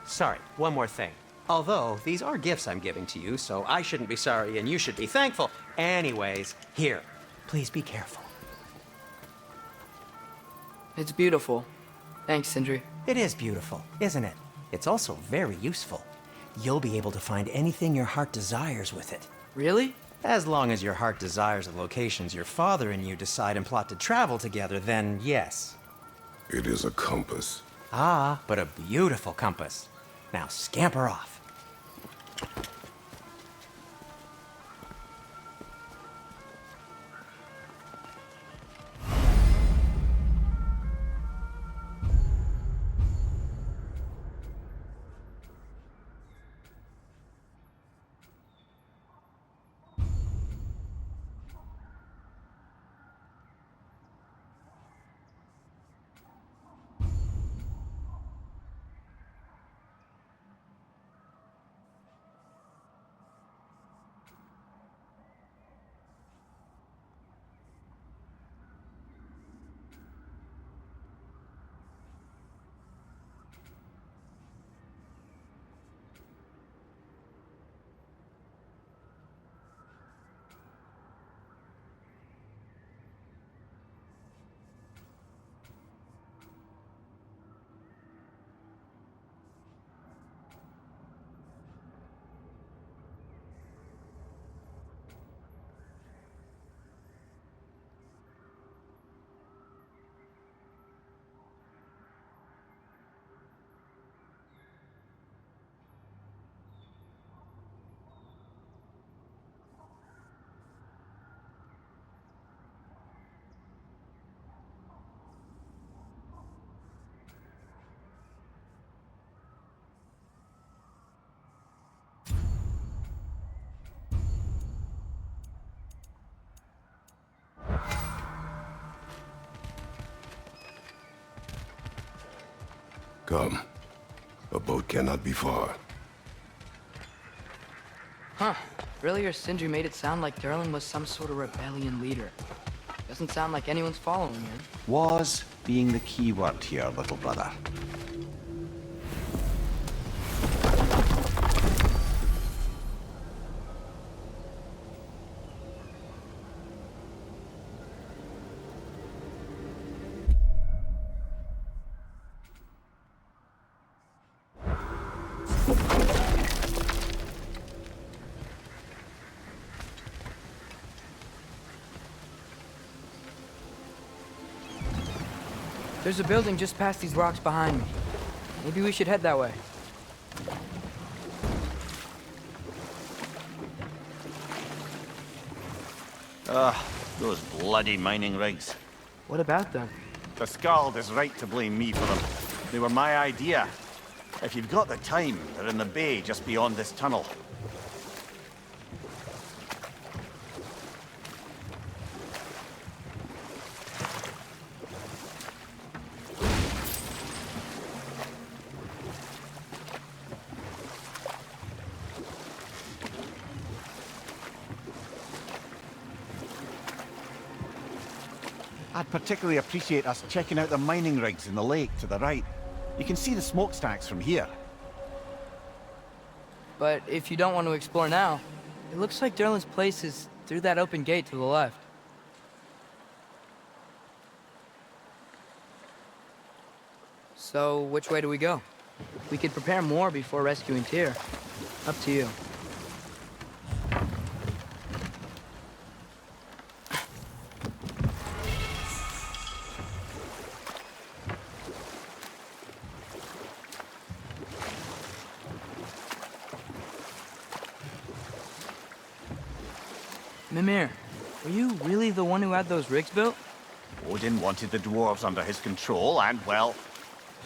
Sorry, one more thing. Although, these are gifts I'm giving to you, so I shouldn't be sorry and you should be thankful. Anyways, here. Please be careful. It's beautiful. Thanks, Sindri. It is beautiful, isn't it? It's also very useful. You'll be able to find anything your heart desires with it. Really? As long as your heart desires the locations your father and you decide and plot to travel together, then yes. It is a compass. Ah, but a beautiful compass. Now scamper off. Come. A boat cannot be far. Huh. Earlier, Sindri made it sound like Durlin was some sort of rebellion leader. Doesn't sound like anyone's following him. Was being the key word here, little brother. There's a building just past these rocks behind me. Maybe we should head that way. Those bloody mining rigs. What about them? The Skald is right to blame me for them. They were my idea. If you've got the time, they're in the bay just beyond this tunnel. I'd particularly appreciate us checking out the mining rigs in the lake to the right. You can see the smokestacks from here. But if you don't want to explore now, it looks like Durlin's place is through that open gate to the left. So, which way do we go? We could prepare more before rescuing Tyr. Up to you. Mimir, were you really the one who had those rigs built? Odin wanted the dwarves under his control, and, well,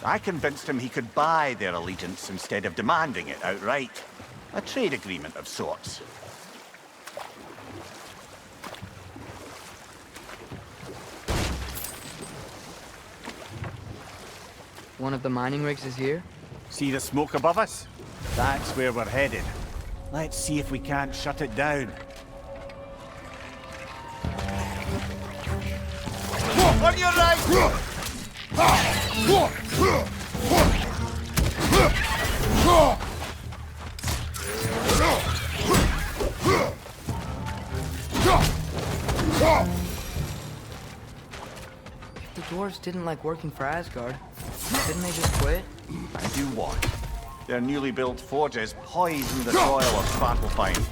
I convinced him he could buy their allegiance instead of demanding it outright. A trade agreement of sorts. One of the mining rigs is here? See the smoke above us? That's where we're headed. Let's see if we can't shut it down. On your right! If the dwarves didn't like working for Asgard, didn't they just quit? I do what? Their newly built forges poisoned the soil of Svartalfheim.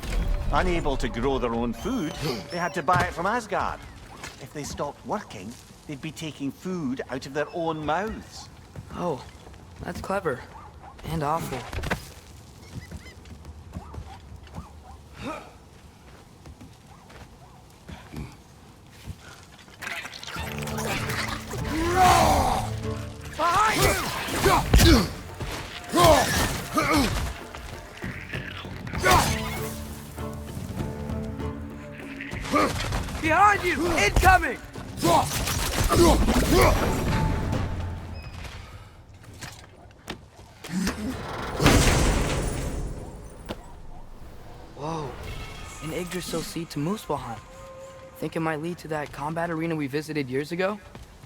Unable to grow their own food, they had to buy it from Asgard. If they stopped working, they'd be taking food out of their own mouths. Oh, that's clever. And awful. Behind you! Incoming! Whoa. An Yggdrasil seed to Muspelheim. Think it might lead to that combat arena we visited years ago?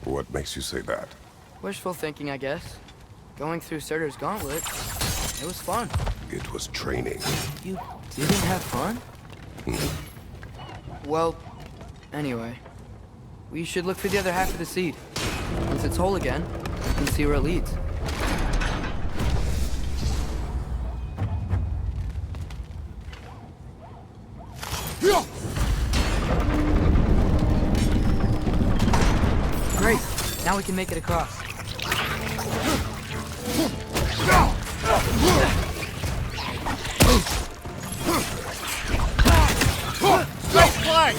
What makes you say that? Wishful thinking, I guess. Going through Surtur's gauntlet, it was fun. It was training. You didn't have fun? Well, anyway. We should look for the other half of the seed. Once it's whole again, we can see where it leads. Great! Now we can make it across. Nice play!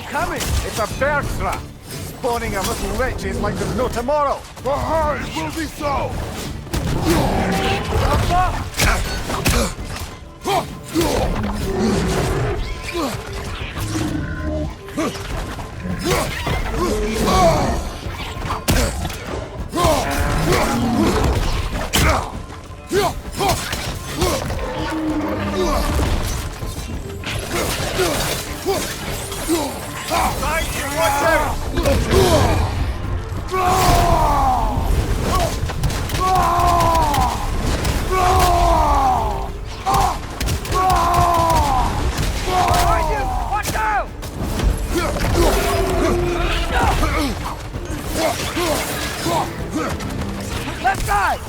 coming! It's a berthra! Spawning a little witches like there's no tomorrow! Behind will be so! Watch out! Watch out! Left side!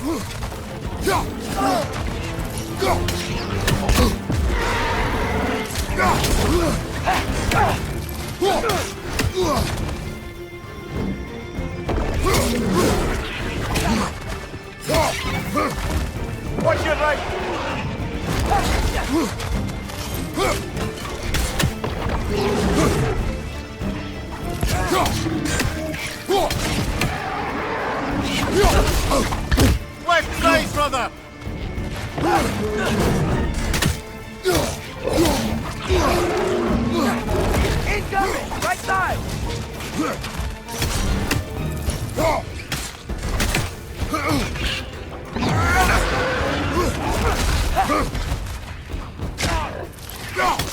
Watch your right! Left side, brother! Incoming! Right side!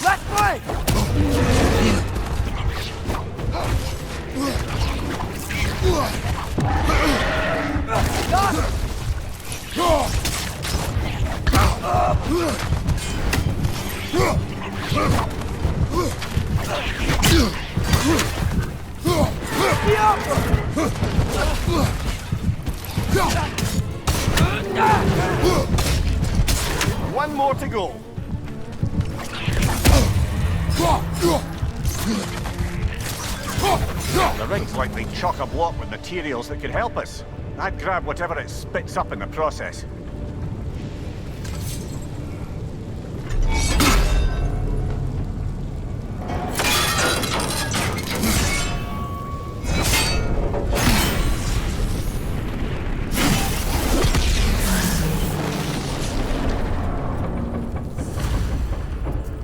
Left flank! One more to go. The rig's likely chock-a-block with materials that could help us. I'd grab whatever it spits up in the process.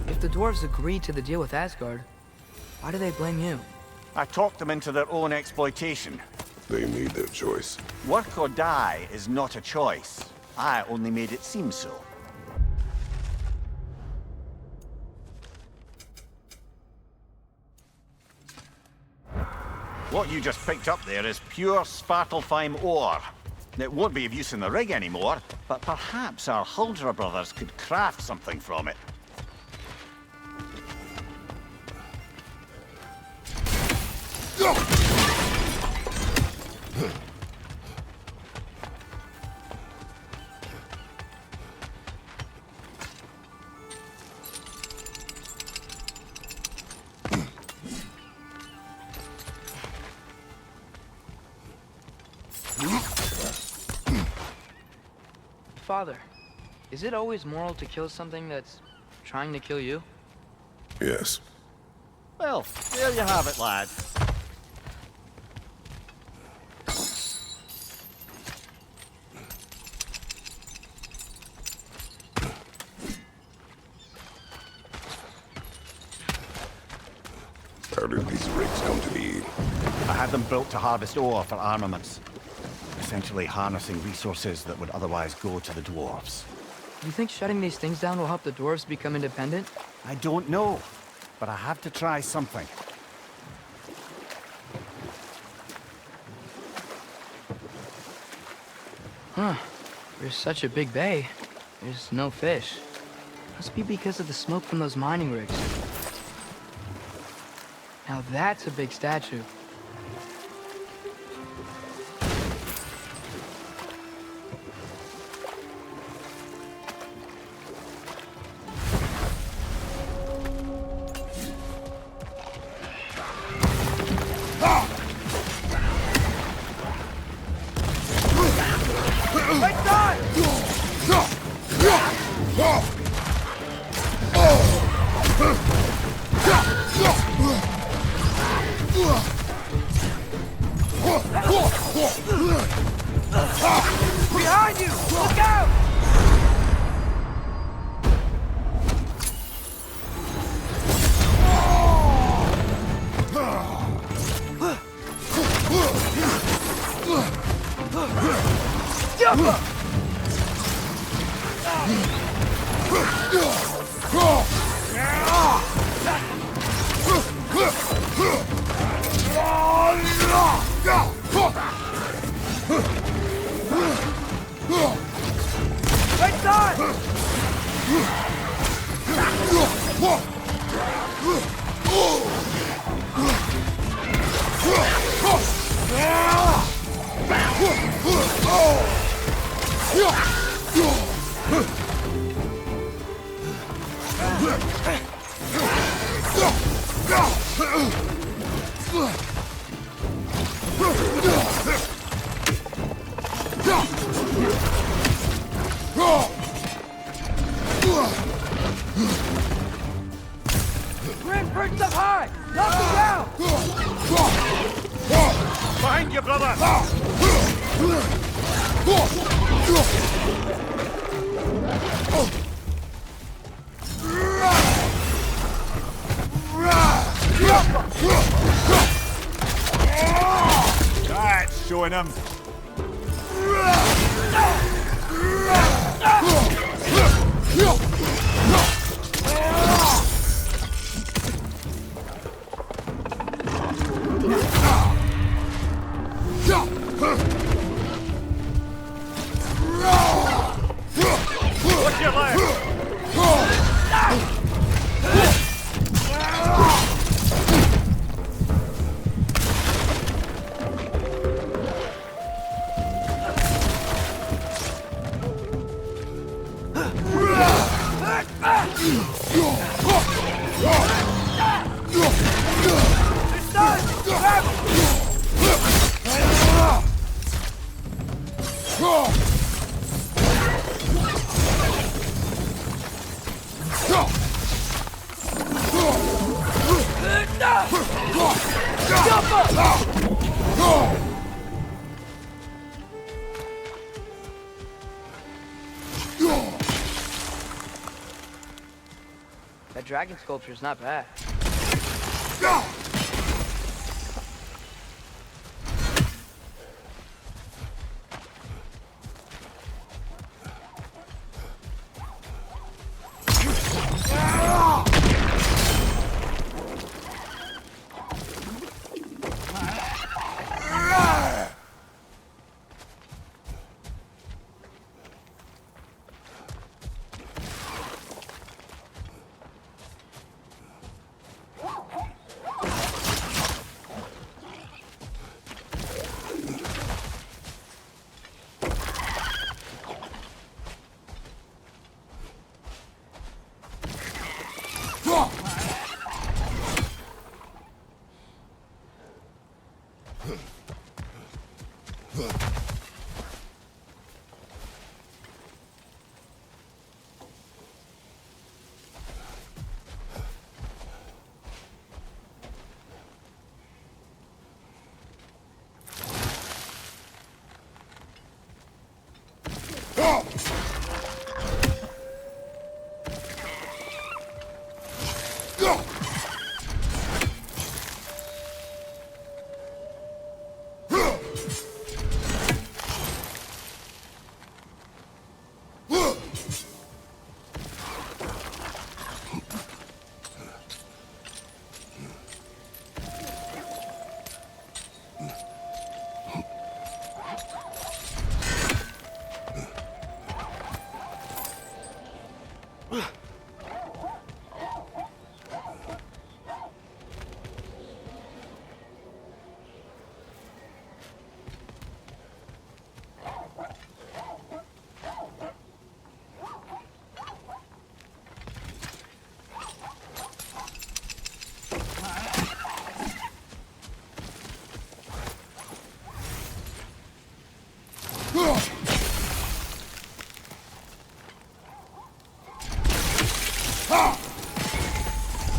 If the dwarves agreed to the deal with Asgard, why do they blame you? I talked them into their own exploitation. They made their choice. Work or die is not a choice. I only made it seem so. What you just picked up there is pure Svartalfheim ore. It won't be of use in the rig anymore, but perhaps our Huldra brothers could craft something from it. Father, is it always moral to kill something that's trying to kill you? Yes. Well, there you have it, lad. How did these rigs come to be? I had them built to harvest ore for armaments. Essentially harnessing resources that would otherwise go to the dwarves. You think shutting these things down will help the dwarves become independent? I don't know, but I have to try something. Huh. There's such a big bay. There's no fish. Must be because of the smoke from those mining rigs. Now that's a big statue. Behind you! Look out! Right side! Grim perched up high! Knock him down! Behind you, brother! That's showing him. What's your left? That dragon sculpture's not bad.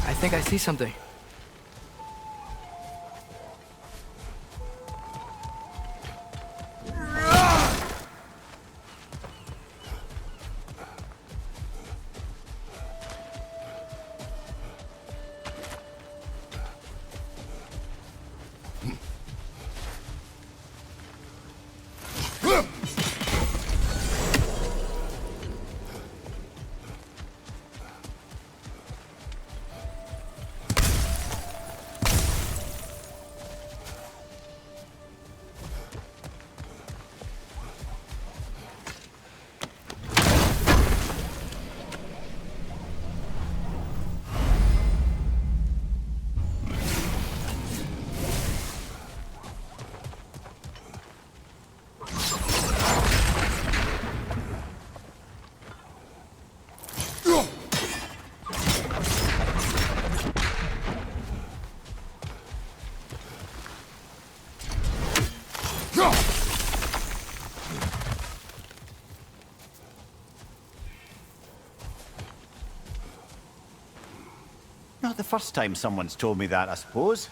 I think I see something. Not the first time someone's told me that, I suppose.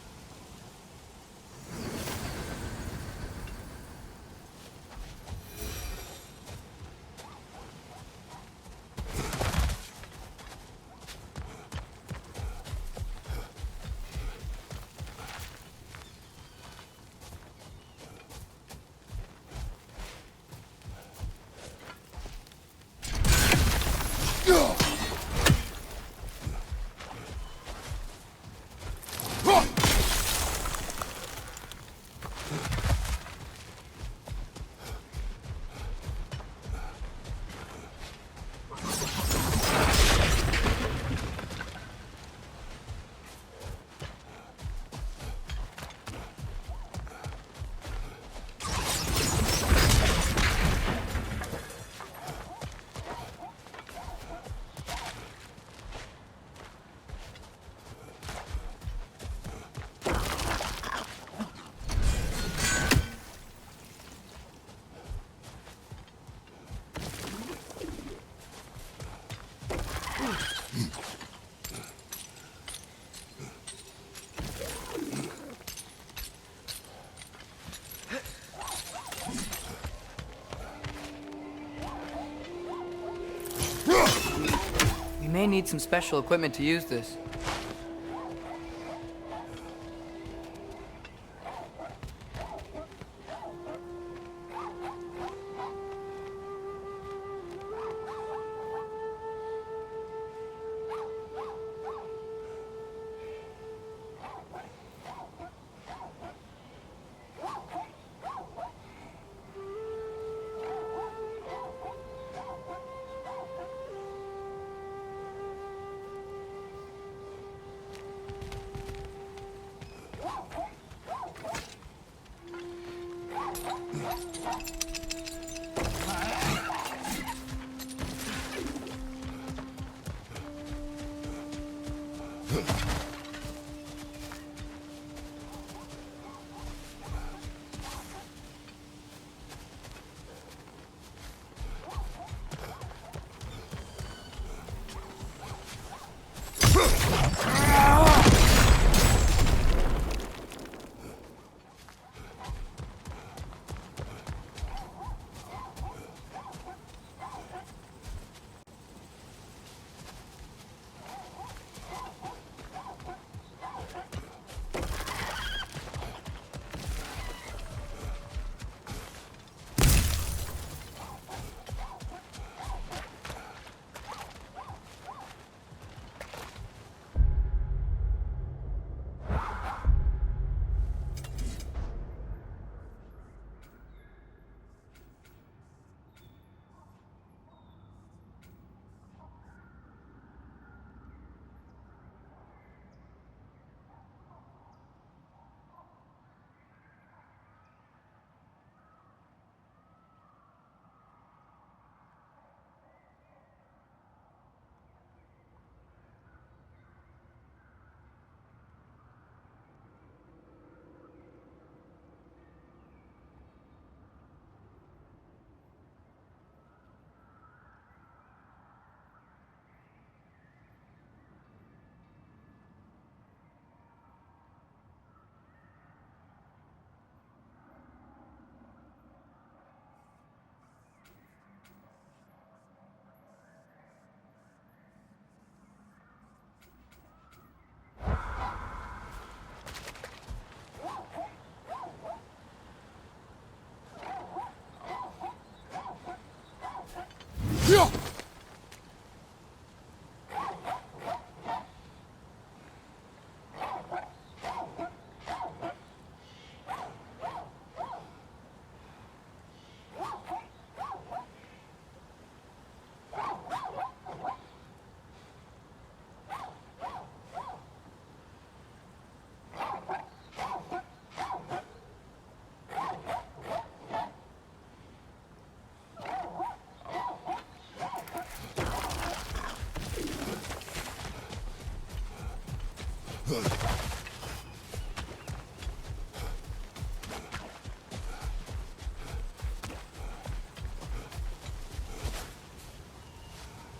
We may need some special equipment to use this.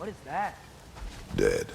What is that? Dead.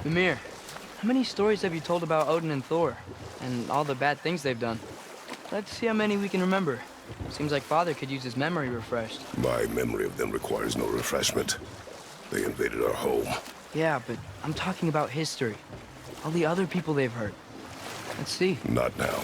Mimir, how many stories have you told about Odin and Thor? And all the bad things they've done? Let's see how many we can remember. Seems like Father could use his memory refreshed. My memory of them requires no refreshment. They invaded our home. Yeah, but I'm talking about history. All the other people they've hurt. Let's see. Not now.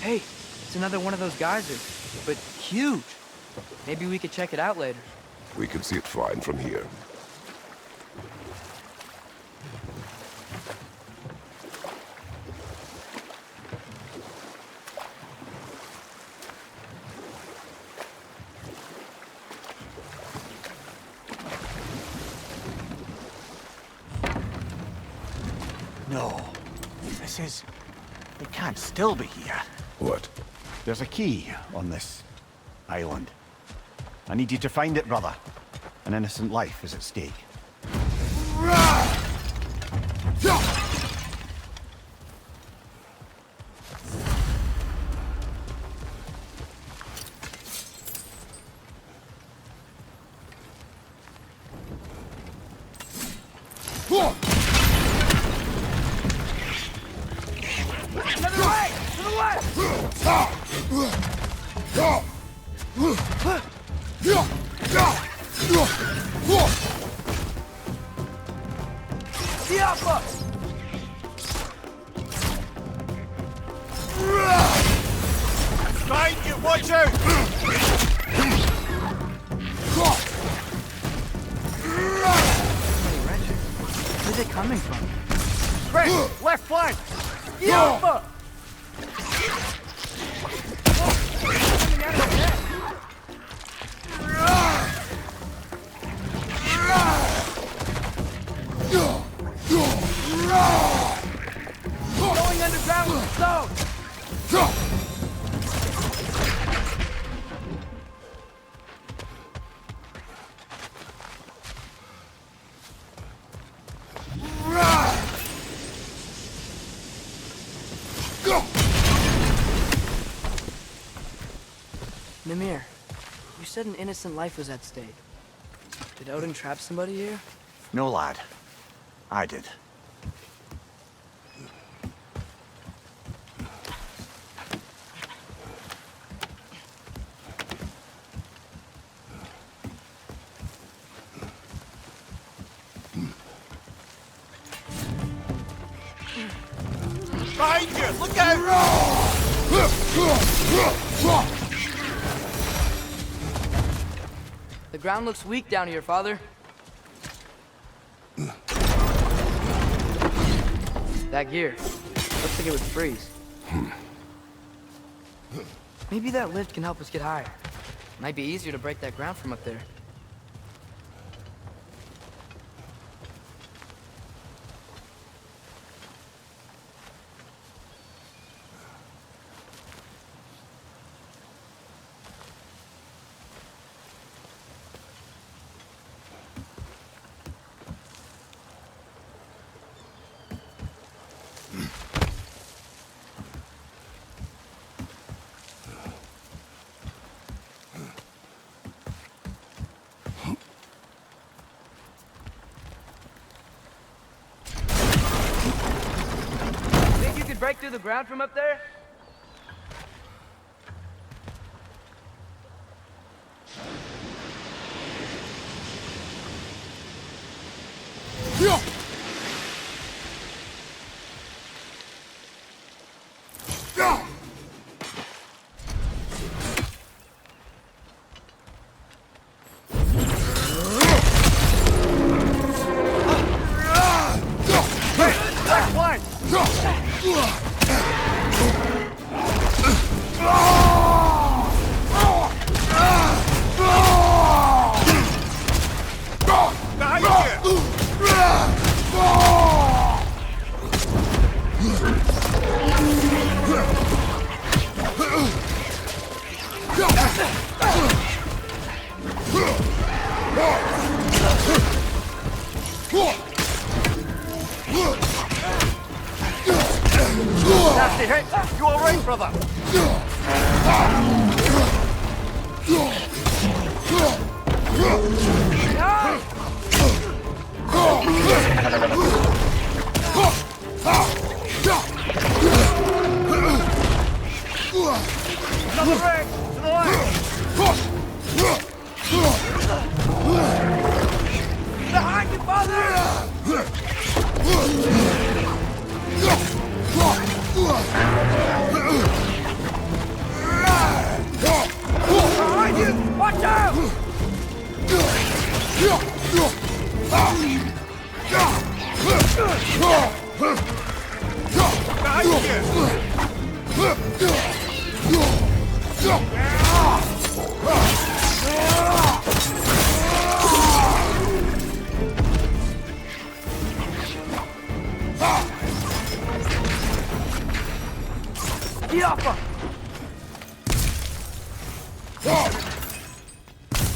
Hey, it's another one of those geysers, but huge. Maybe we could check it out later. We can see it fine from here. No. This is... It can't still be here. What? There's a key on this island. I need you to find it, brother. An innocent life is at stake. Find you! Watch out! Where's it coming from? Chris! Left flank! Going underground with the zone! Mimir, you said an innocent life was at stake. Did Odin trap somebody here? No, lad. I did. Behind you! Look out! The ground looks weak down here, Father. That gear. Looks like it would freeze. Maybe that lift can help us get higher. Might be easier to break that ground from up there. Break through the ground from up there? Another ring! To the left! Behind you, father! Behind you! Watch out! Behind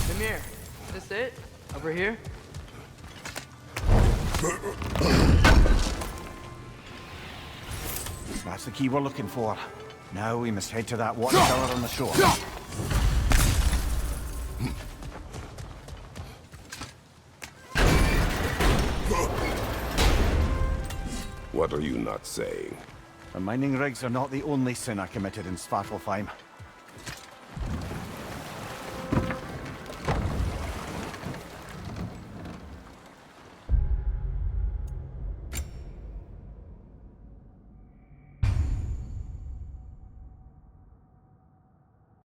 Demir, is this it? Over here? That's the key we're looking for. Now we must head to that water tower on the shore. What are you not saying? The mining rigs are not the only sin I committed in Svartalfheim.